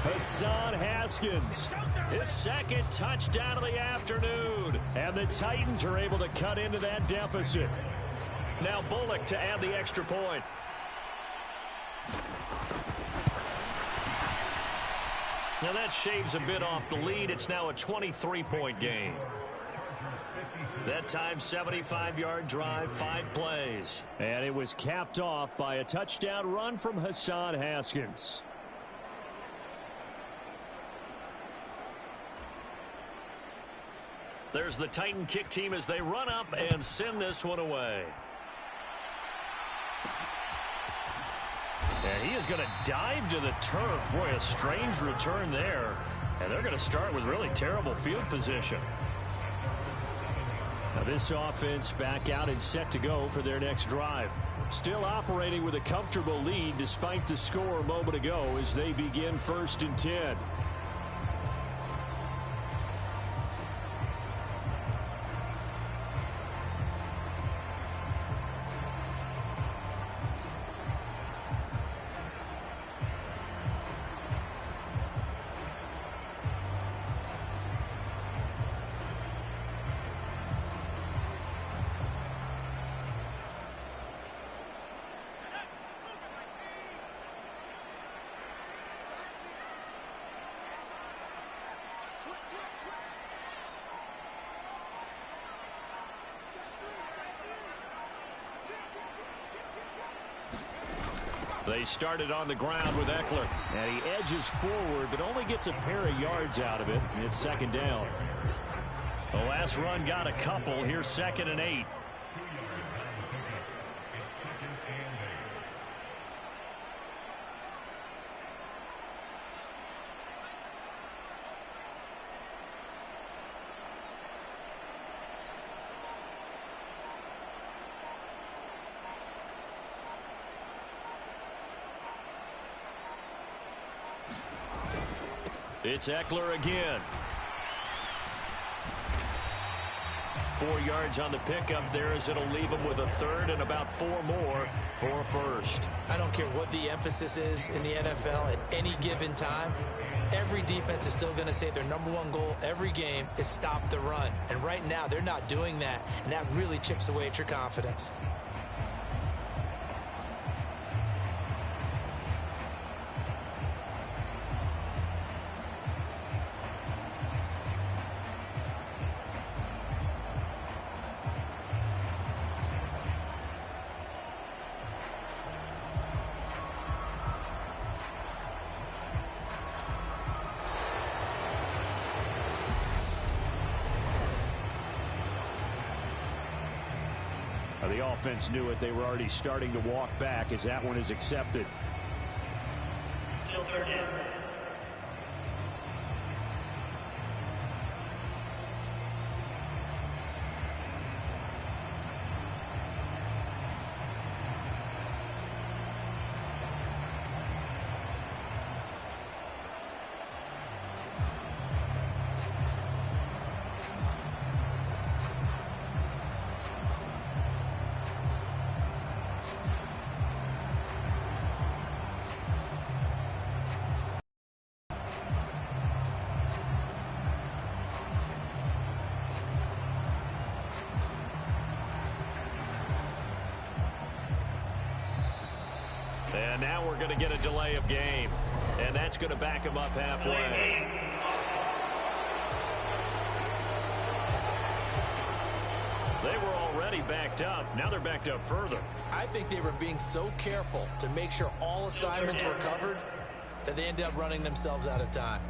Hassan Haskins, his 2nd touchdown of the afternoon. And the Titans are able to cut into that deficit. Now Bullock to add the extra point. Now that shaves a bit off the lead. It's now a 23-point game. That time, 75-yard drive, 5 plays. And it was capped off by a touchdown run from Hassan Haskins. There's the Titan kick team as they run up and send this one away. And he is going to dive to the turf. Boy, a strange return there. And they're going to start with really terrible field position. Now this offense back out and set to go for their next drive. Still operating with a comfortable lead despite the score a moment ago as they begin 1st and 10. They started on the ground with Eckler. And he edges forward, but only gets a pair of yards out of it. It's 2nd down. The last run got a couple. Here's 2nd and 8. It's Eckler again. 4 yards on the pickup there as it'll leave him with a 3rd and about 4 more for a 1st. I don't care what the emphasis is in the NFL at any given time. Every defense is still going to say their #1 goal every game is stop the run. And right now they're not doing that, and that really chips away at your confidence. The offense knew it. They were already starting to walk back as that one is accepted. Still 3rd down. And now we're going to get a delay of game. And that's going to back him up halfway. They were already backed up. Now they're backed up further. I think they were being so careful to make sure all assignments were covered that they ended up running themselves out of time.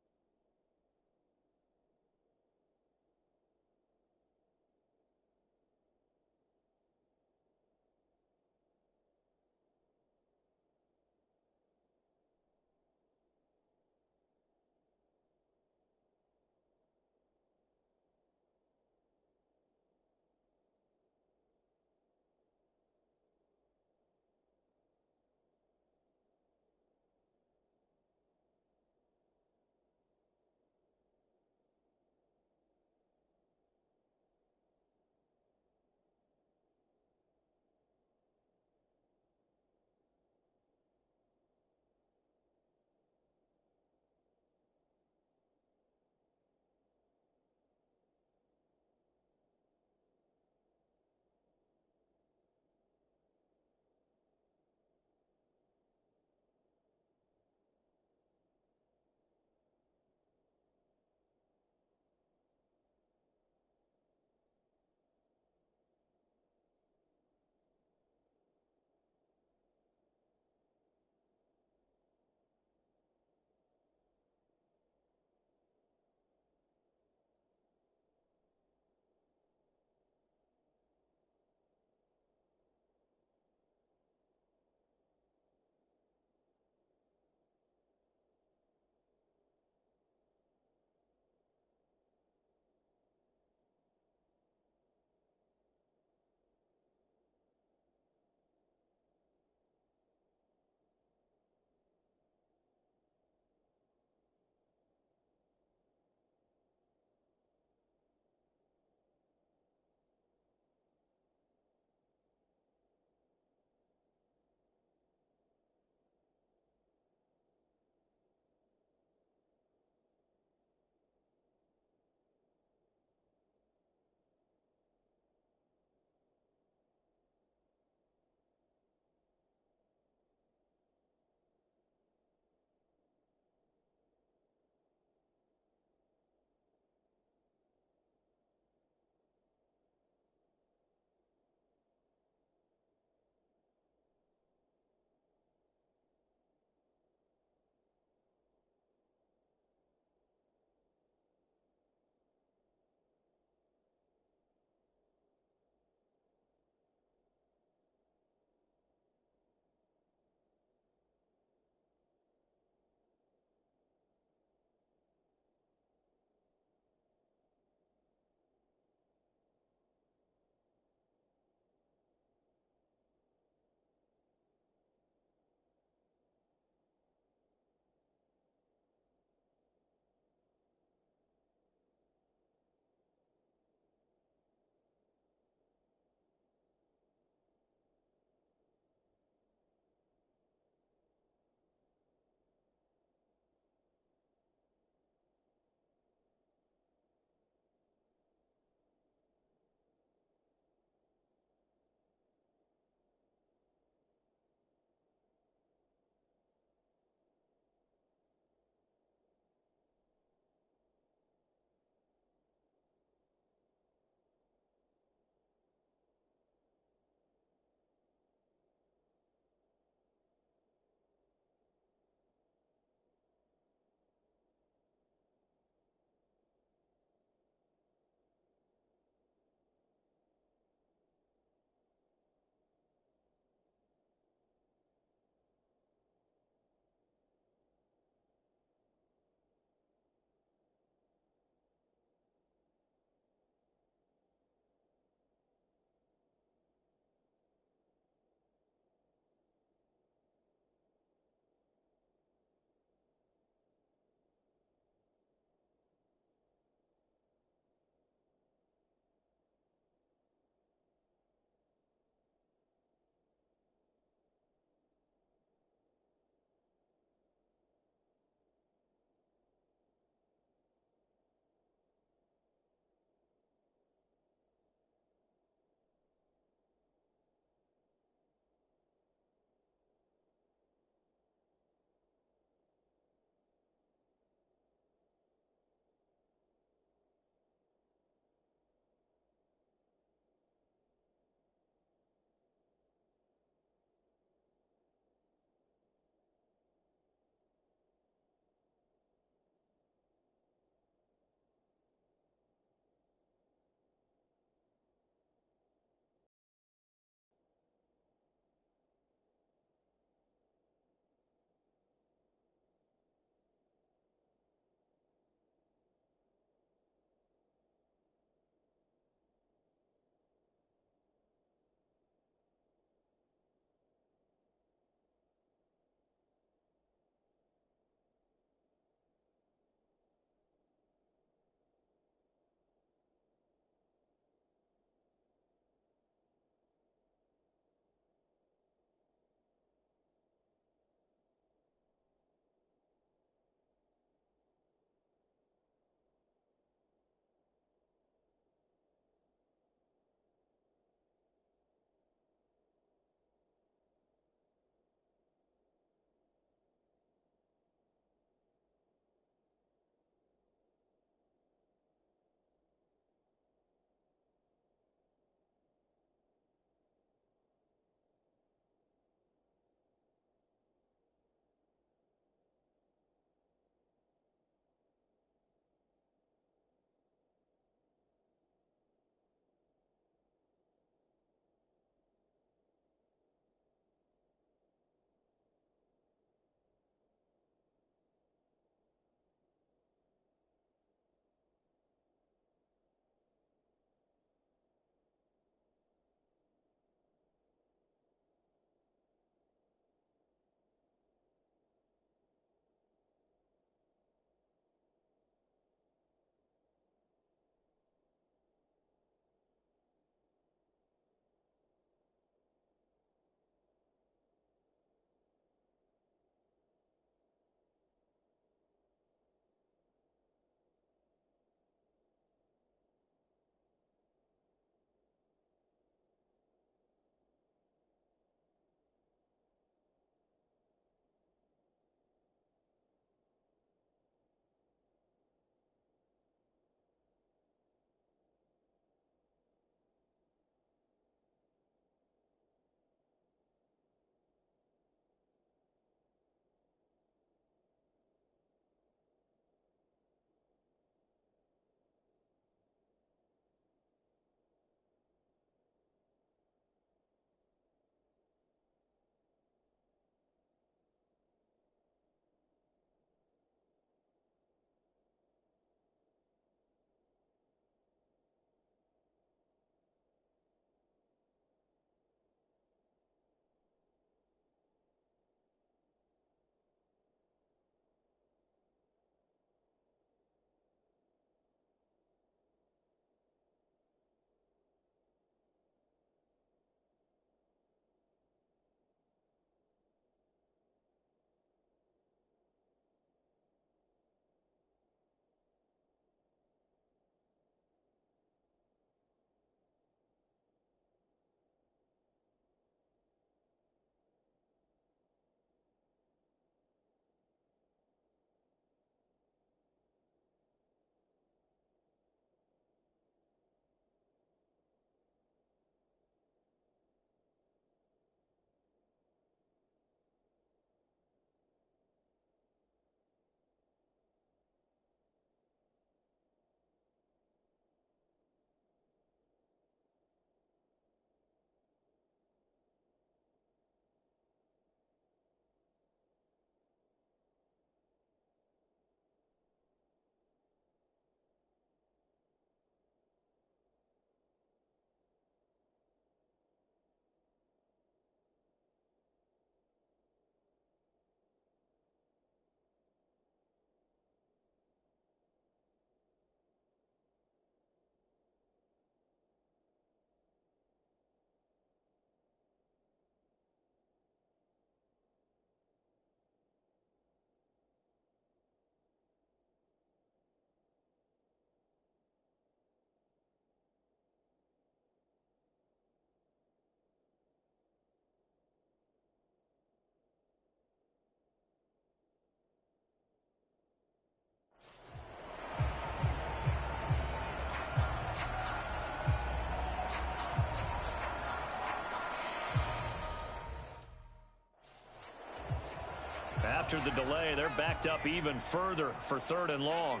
after the delay. They're backed up even further for 3rd and long.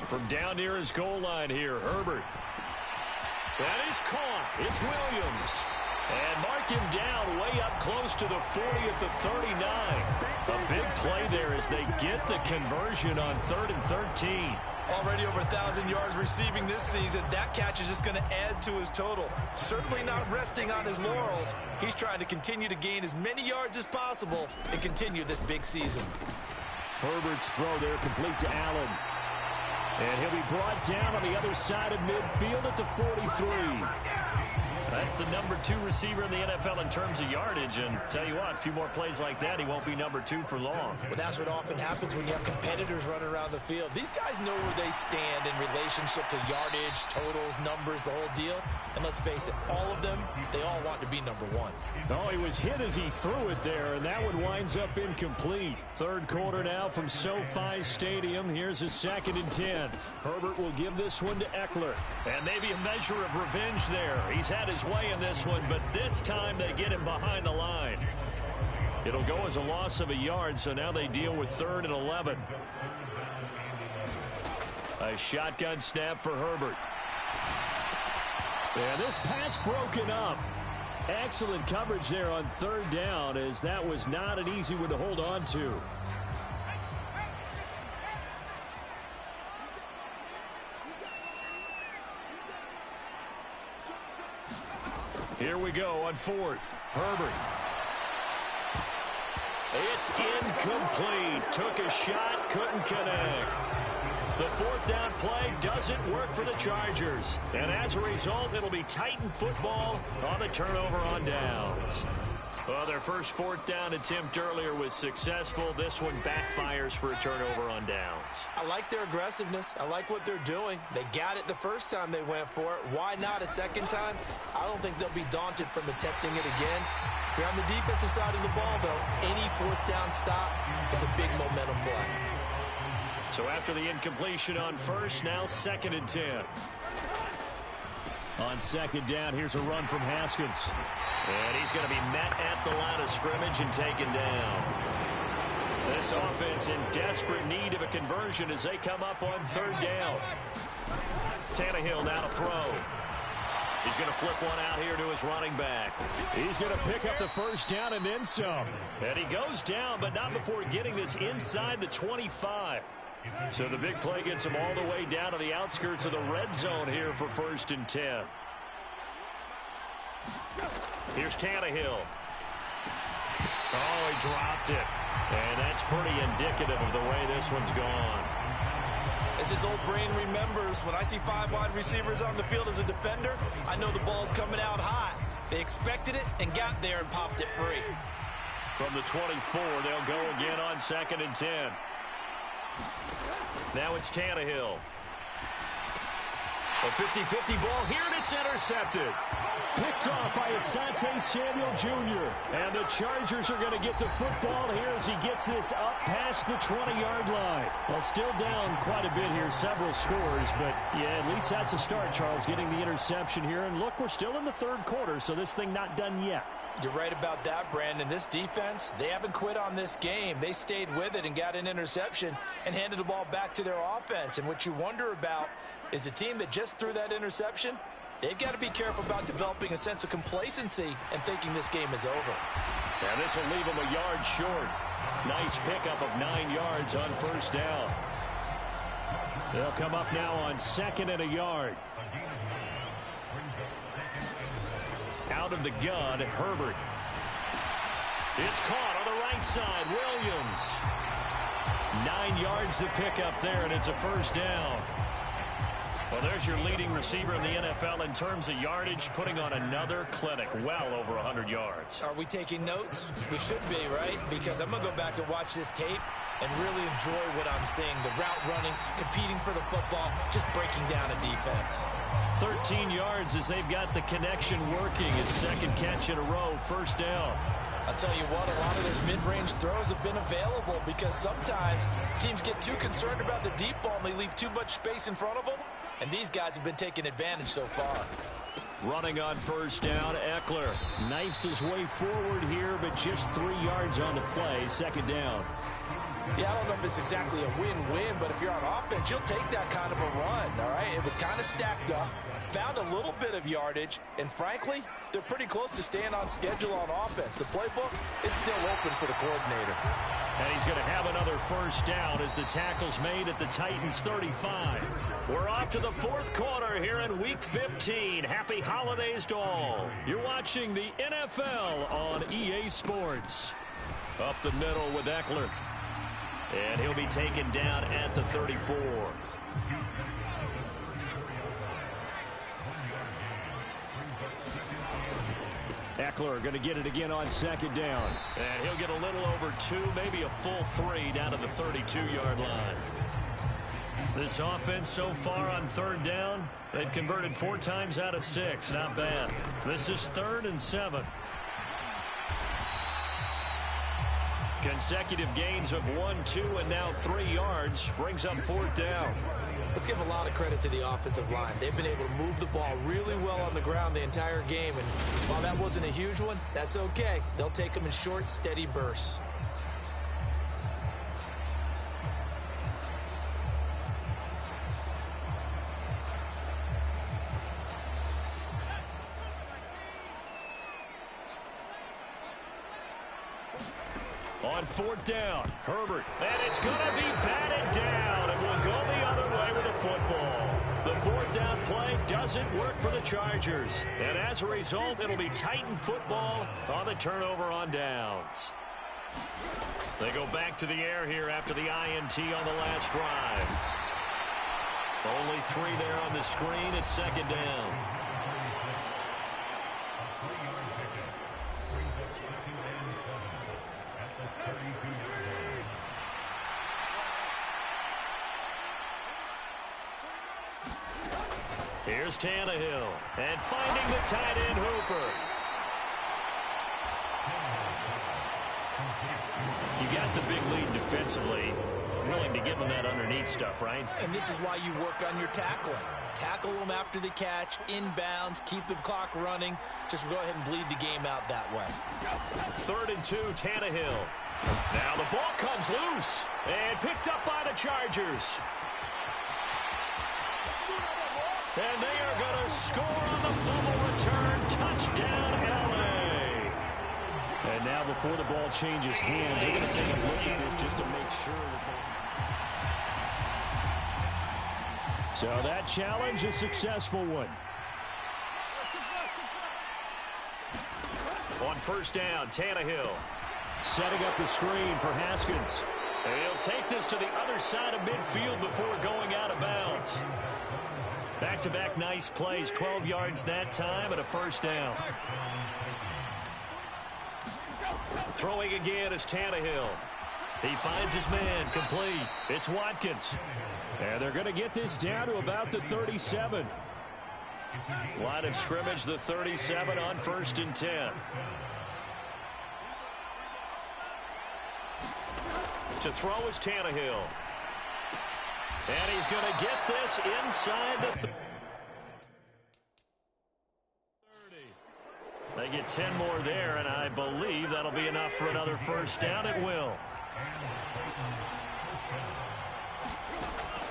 From down near his goal line here, Herbert. That is caught. It's Williams. And mark him down way up close to the 40 at the 39. A big play there as they get the conversion on 3rd and 13. Already over 1,000 yards receiving this season. That catch is just going to add to his total. Certainly not resting on his laurels. He's trying to continue to gain as many yards as possible and continue this big season. Herbert's throw there complete to Allen. And he'll be brought down on the other side of midfield at the 43. That's the number 2 receiver in the NFL in terms of yardage. And tell you what, a few more plays like that, he won't be number 2 for long. Well, that's what often happens when you have competitors running around the field. These guys know where they stand in relationship to yardage, totals, numbers, the whole deal. And let's face it, all of them, they all want to be number 1. Oh, he was hit as he threw it there, and that one winds up incomplete. 3rd quarter now from SoFi Stadium. Here's a 2nd and 10. Herbert will give this one to Eckler. And maybe a measure of revenge there. He's had his way in this one, but this time they get him behind the line. It'll go as a loss of a yard, so now they deal with 3rd and 11. A shotgun snap for Herbert. And this pass broken up. Excellent coverage there on 3rd down, as that was not an easy one to hold on to. Here we go on 4th. Herbert. It's incomplete. Took a shot, couldn't connect. The 4th down play doesn't work for the Chargers. And as a result, it'll be Titan football on the turnover on downs. Well, their first 4th down attempt earlier was successful. This one backfires for a turnover on downs. I like their aggressiveness. I like what they're doing. They got it the first time they went for it. Why not a second time? I don't think they'll be daunted from attempting it again. If you're on the defensive side of the ball, though, any 4th down stop is a big momentum play. So after the incompletion on 1st, now 2nd and 10. On 2nd down, here's a run from Haskins. And he's going to be met at the line of scrimmage and taken down. This offense in desperate need of a conversion as they come up on 3rd down. Tannehill now to throw. He's going to flip one out here to his running back. He's going to pick up the 1st down and then some. And he goes down, but not before getting this inside the 25. So the big play gets him all the way down to the outskirts of the red zone here for 1st and 10. Here's Tannehill. Oh, he dropped it. And that's pretty indicative of the way this one's gone. As his old brain remembers, when I see 5 wide receivers on the field as a defender, I know the ball's coming out hot. They expected it and got there and popped it free. From the 24, they'll go again on 2nd and 10. Now it's Tannehill. A 50-50 ball here, and it's intercepted. Picked off by Asante Samuel Jr. And the Chargers are going to get the football here as he gets this up past the 20-yard line. Well, still down quite a bit here, several scores, but yeah, at least that's a start, Charles, getting the interception here. And look, we're still in the 3rd quarter, so this thing not done yet. You're right about that, Brandon. This defense, they haven't quit on this game. They stayed with it and got an interception and handed the ball back to their offense. And what you wonder about is the team that just threw that interception, they've got to be careful about developing a sense of complacency and thinking this game is over. And this will leave them a yard short. Nice pickup of 9 yards on 1st down. They'll come up now on 2nd and a yard. Out of the gun, Herbert. It's caught on the right side. Williams. 9 yards to pick up there, and it's a 1st down. Well, there's your leading receiver in the NFL in terms of yardage, putting on another clinic, well over 100 yards. Are we taking notes? We should be, right? Because I'm going to go back and watch this tape and really enjoy what I'm seeing. The route running, competing for the football, just breaking down a defense. 13 yards as they've got the connection working. His 2nd catch in a row, 1st down. I'll tell you what, a lot of those mid-range throws have been available because sometimes teams get too concerned about the deep ball and they leave too much space in front of them. And these guys have been taking advantage so far. Running on first down, Eckler knifes his way forward here, but just 3 yards on the play. Second down. Yeah, I don't know if it's exactly a win-win, but if you're on offense, you'll take that kind of a run, all right? It was kind of stacked up, found a little bit of yardage, and frankly, they're pretty close to staying on schedule on offense. The playbook is still open for the coordinator. And he's going to have another first down as the tackle's made at the Titans' 35. We're off to the fourth quarter here in Week 15. Happy holidays to all. You're watching the NFL on EA Sports. Up the middle with Eckler. And he'll be taken down at the 34. Eckler going to get it again on second down. And he'll get a little over 2, maybe a full 3 down to the 32-yard line. This offense so far on third down, they've converted 4 times out of 6. Not bad. This is 3rd and 7. Consecutive gains of 1, 2, and now 3 yards brings up 4th down. Let's give a lot of credit to the offensive line. They've been able to move the ball really well on the ground the entire game, and while that wasn't a huge one, that's okay. They'll take them in short, steady bursts. On 4th down, Herbert. And it's going to be batted down, and will go the other way with the football. The 4th down play doesn't work for the Chargers. And as a result, it'll be Titan football on the turnover on downs. They go back to the air here after the INT on the last drive. Only 3 there on the screen at second down. Here's Tannehill, and finding the tight end Hooper. You got the big lead defensively. Willing to give him that underneath stuff, right? And this is why you work on your tackling. Tackle them after the catch, inbounds, keep the clock running. Just go ahead and bleed the game out that way. 3rd and 2, Tannehill. Now the ball comes loose and picked up by the Chargers. And they are going to score on the fumble return. Touchdown, L.A. And now before the ball changes hands, they're going to take a look at this just to make sure. So that challenge, a successful one. On first down, Tannehill. Setting up the screen for Haskins. And he'll take this to the other side of midfield before going out of bounds. Back-to-back nice plays, 12 yards that time and a first down. Throwing again is Tannehill. He finds his man, complete. It's Watkins. And they're going to get this down to about the 37. Line of scrimmage, the 37 on 1st and 10. To throw is Tannehill. And he's going to get this inside the 30. They get 10 more there, and I believe that'll be enough for another first down. It will.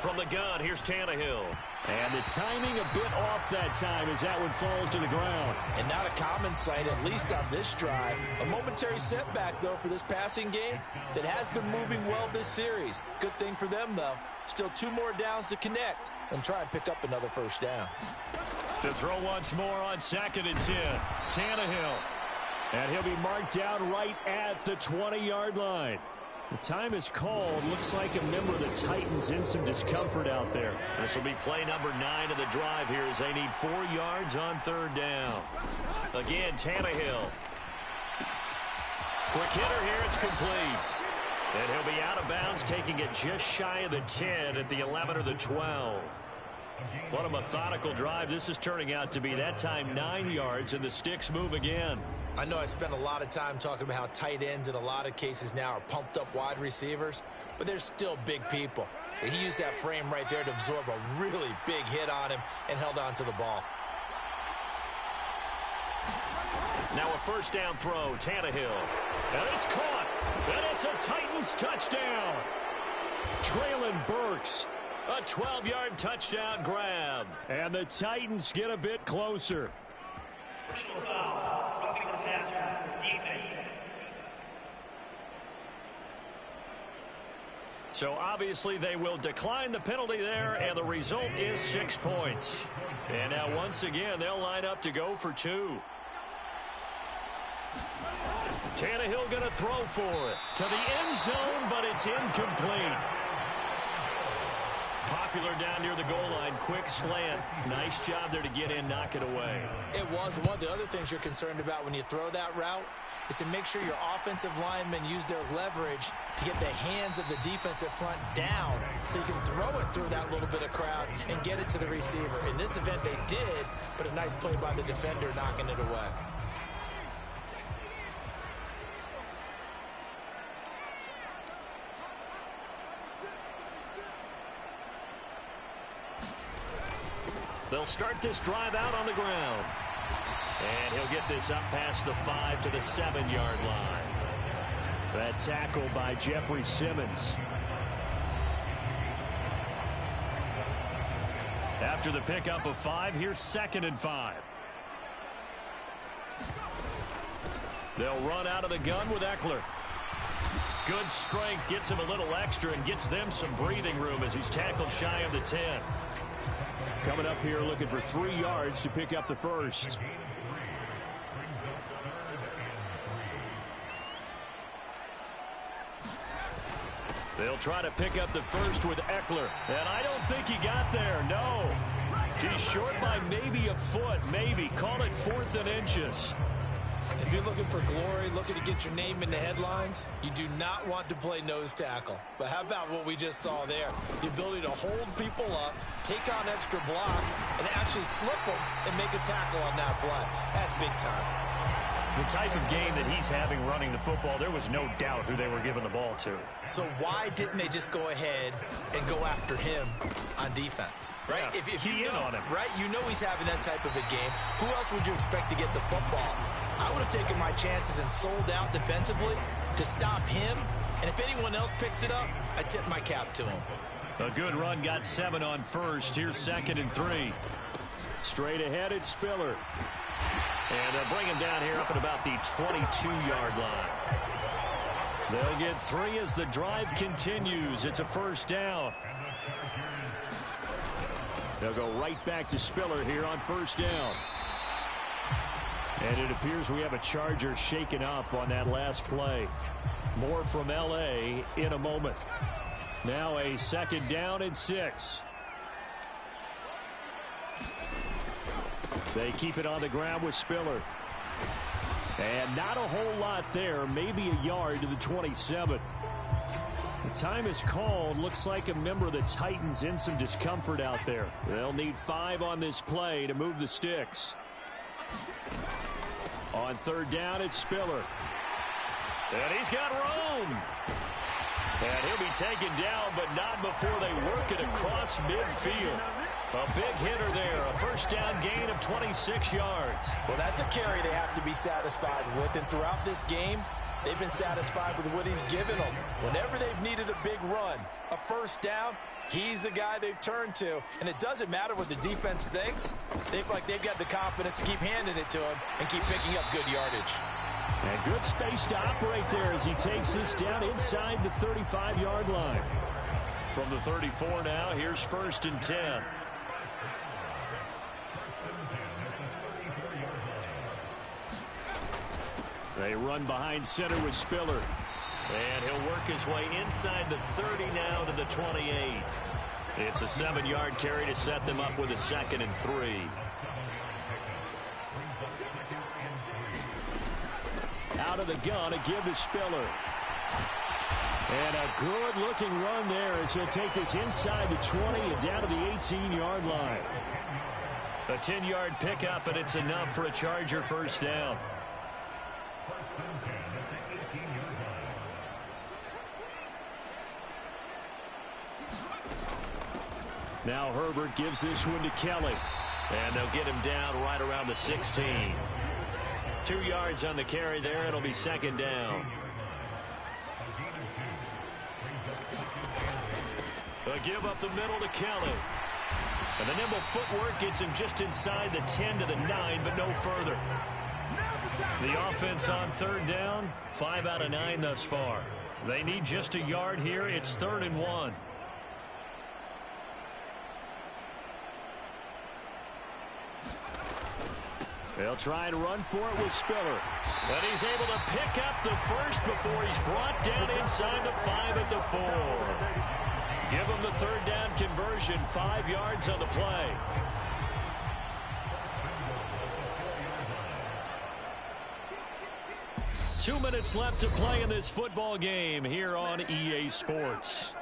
From the gun, here's Tannehill. And the timing a bit off that time as that one falls to the ground. And not a common sight, at least on this drive. A momentary setback, though, for this passing game that has been moving well this series. Good thing for them, though. Still 2 more downs to connect and try and pick up another first down. To throw once more on 2nd and 10. Tannehill. And he'll be marked down right at the 20-yard line. The time is called. Looks like a member of the Titans in some discomfort out there. This will be play number 9 of the drive here as they need 4 yards on 3rd down. Again, Tannehill. Quick hitter here. It's complete. And he'll be out of bounds, taking it just shy of the 10 at the 11 or the 12. What a methodical drive this is turning out to be. That time 9 yards, and the sticks move again. I know I spent a lot of time talking about how tight ends in a lot of cases now are pumped up wide receivers, but they're still big people. He used that frame right there to absorb a really big hit on him and held on to the ball. Now a first down throw, Tannehill. And it's caught. And it's a Titans touchdown. Traylon Burks. A 12-yard touchdown grab. And the Titans get a bit closer. Personal foul. Roughing the passer. Defense. So obviously they will decline the penalty there, and the result is 6 points. And now once again, they'll line up to go for 2. Tannehill going to throw for it to the end zone, but it's incomplete. Popular down near the goal line. Quick slant. Nice job there to get in, knock it away. It was. One of the other things you're concerned about when you throw that route is to make sure your offensive linemen use their leverage to get the hands of the defensive front down so you can throw it through that little bit of crowd and get it to the receiver. In this event, they did, but a nice play by the defender knocking it away. They'll start this drive out on the ground. And he'll get this up past the 5 to the 7-yard line. That tackle by Jeffrey Simmons. After the pickup of 5, here's 2nd and 5. They'll run out of the gun with Eckler. Good strength, gets him a little extra and gets them some breathing room as he's tackled shy of the 10. Coming up here looking for 3 yards to pick up the first. They'll try to pick up the first with Eckler. And I don't think he got there, no. He's short by maybe a foot, maybe. Call it 4th and inches. If you're looking for glory, looking to get your name in the headlines, you do not want to play nose tackle. But how about what we just saw there? The ability to hold people up, take on extra blocks, and actually slip them and make a tackle on that play. That's big time. The type of game that he's having running the football, there was no doubt who they were giving the ball to. So why didn't they just go ahead and go after him on defense? Right? Yeah, if you know, on him. Right? You know he's having that type of a game. Who else would you expect to get the football? I would have taken my chances and sold out defensively to stop him. And if anyone else picks it up, I tip my cap to him. A good run, got 7 on first. Here's 2nd and 3. Straight ahead, it's Spiller. And they'll bring him down here up at about the 22-yard line. They'll get 3 as the drive continues. It's a first down. They'll go right back to Spiller here on first down. And it appears we have a Charger shaken up on that last play. More from L.A. in a moment. Now a 2nd down and 6. They keep it on the ground with Spiller. And not a whole lot there. Maybe a yard to the 27. The time is called. Looks like a member of the Titans in some discomfort out there. They'll need 5 on this play to move the sticks. On 3rd down, it's Spiller. And he's got room. And he'll be taken down, but not before they work it across midfield. A big hitter there. A first down gain of 26 yards. Well, that's a carry they have to be satisfied with. And throughout this game, they've been satisfied with what he's given them. Whenever they've needed a big run, a first down, he's the guy they've turned to. And it doesn't matter what the defense thinks. They've got the confidence to keep handing it to him and keep picking up good yardage. And good space to operate there as he takes this down inside the 35-yard line. From the 34 now, here's 1st and 10. They run behind center with Spiller. And he'll work his way inside the 30 now to the 28. It's a 7-yard carry to set them up with a 2nd and 3. Out of the gun, a give to Spiller. And a good-looking run there as he'll take this inside the 20 and down to the 18-yard line. A 10-yard pickup, and it's enough for a Charger first down. Now Herbert gives this one to Kelly. And they'll get him down right around the 16. 2 yards on the carry there. It'll be second down. A give up the middle to Kelly. And the nimble footwork gets him just inside the 10 to the 9, but no further. The offense on third down, 5 out of 9 thus far. They need just a yard here. It's 3rd and 1. They'll try and run for it with Spiller. But he's able to pick up the first before he's brought down inside the 5 at the 4. Give him the 3rd down conversion, 5 yards on the play. Two minutes left to play in this football game here on EA Sports.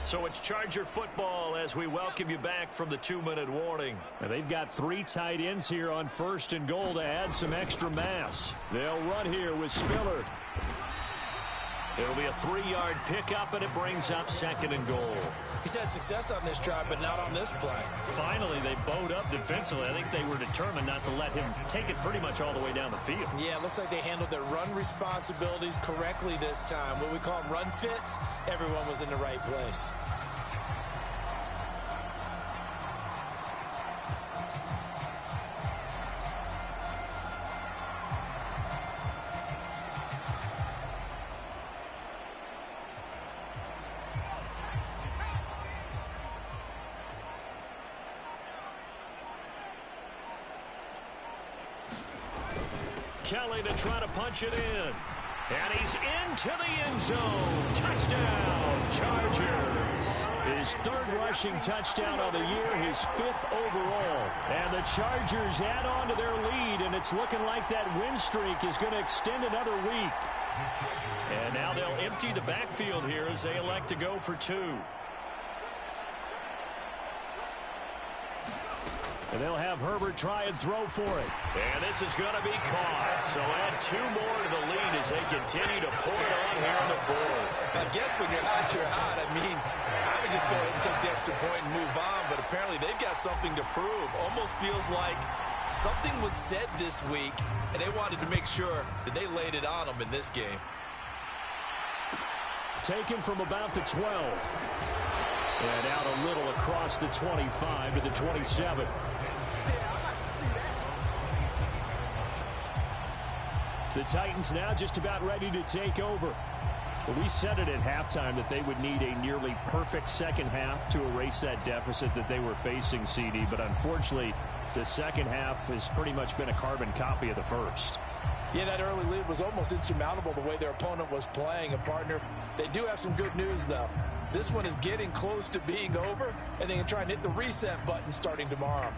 So it's Charger football as we welcome you back from the 2-minute warning. And they've got 3 tight ends here on 1st and goal to add some extra mass. They'll run here with Spiller. It'll be a 3-yard pickup, and it brings up 2nd and goal. He's had success on this drive, but not on this play. Finally, they bowed up defensively. I think they were determined not to let him take it pretty much all the way down the field. Yeah, it looks like they handled their run responsibilities correctly this time. What we call them run fits, everyone was in the right place. Kelly to try to punch it in. And he's into the end zone. Touchdown, Chargers. His 3rd rushing touchdown of the year, his 5th overall. And the Chargers add on to their lead, and it's looking like that win streak is going to extend another week. And now they'll empty the backfield here as they elect to go for 2. And they'll have Herbert try and throw for it. And this is going to be caught. So add 2 more to the lead as they continue to pour it on here in the 4th. I guess when you're hot, you're hot. I mean, I would just go ahead and take the extra point and move on. But apparently they've got something to prove. Almost feels like something was said this week, and they wanted to make sure that they laid it on them in this game. Taken from about the 12. And out a little across the 25 to the 27. The Titans now just about ready to take over. But we said it at halftime that they would need a nearly perfect second half to erase that deficit that they were facing, CD. But unfortunately, the second half has pretty much been a carbon copy of the first. Yeah, that early lead was almost insurmountable the way their opponent was playing. And, partner, they do have some good news, though. This one is getting close to being over, and they can try and hit the reset button starting tomorrow.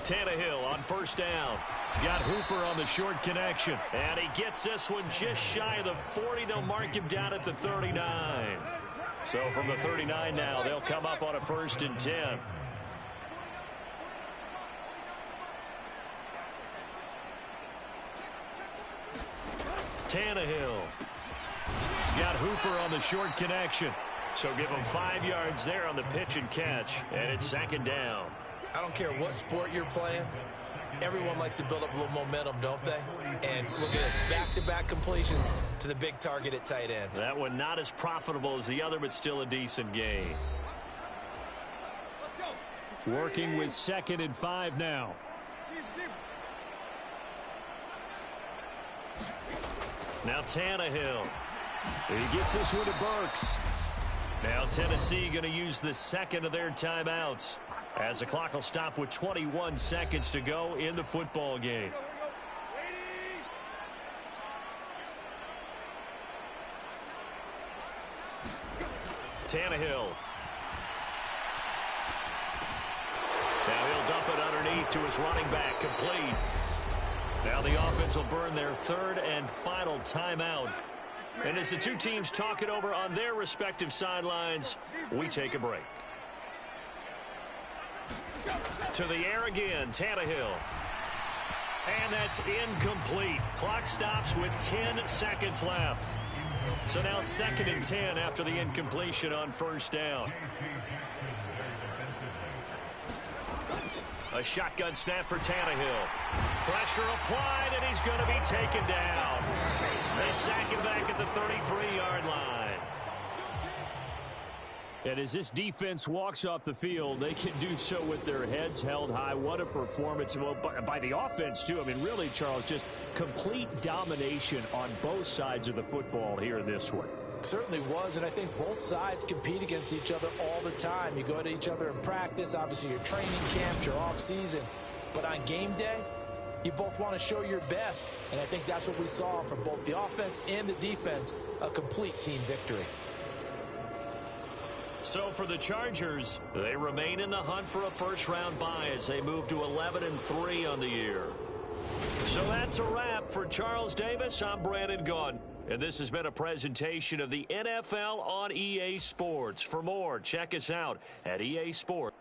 Tannehill on 1st down. He's got Hooper on the short connection. And he gets this one just shy of the 40. They'll mark him down at the 39. So from the 39 now, they'll come up on a 1st and 10. Tannehill. He's got Hooper on the short connection. So give him 5 yards there on the pitch and catch. And it's 2nd down. I don't care what sport you're playing. Everyone likes to build up a little momentum, don't they? And look at this, back-to-back completions to the big target at tight end. That one not as profitable as the other, but still a decent gain. Working with 2nd and 5 now. Now Tannehill. He gets this one to Burks. Now Tennessee going to use the 2nd of their timeouts, as the clock will stop with 21 seconds to go in the football game. Tannehill. Now he'll dump it underneath to his running back, complete. Now the offense will burn their 3rd and final timeout. And as the two teams talk it over on their respective sidelines, we take a break. To the air again, Tannehill. And that's incomplete. Clock stops with 10 seconds left. So now 2nd and 10 after the incompletion on first down. A shotgun snap for Tannehill. Pressure applied, and he's going to be taken down. They sack him back at the 33-yard line. And as this defense walks off the field, they can do so with their heads held high. What a performance by the offense, too. I mean, really, Charles, just complete domination on both sides of the football here in this one. Certainly was, and I think both sides compete against each other all the time. You go to each other in practice, obviously your training camps, your off-season. But on game day, you both want to show your best. And I think that's what we saw from both the offense and the defense, a complete team victory. So for the Chargers, they remain in the hunt for a first-round bye as they move to 11-3 on the year. So that's a wrap. For Charles Davis, I'm Brandon Gaudin. And this has been a presentation of the NFL on EA Sports. For more, check us out at EA Sports.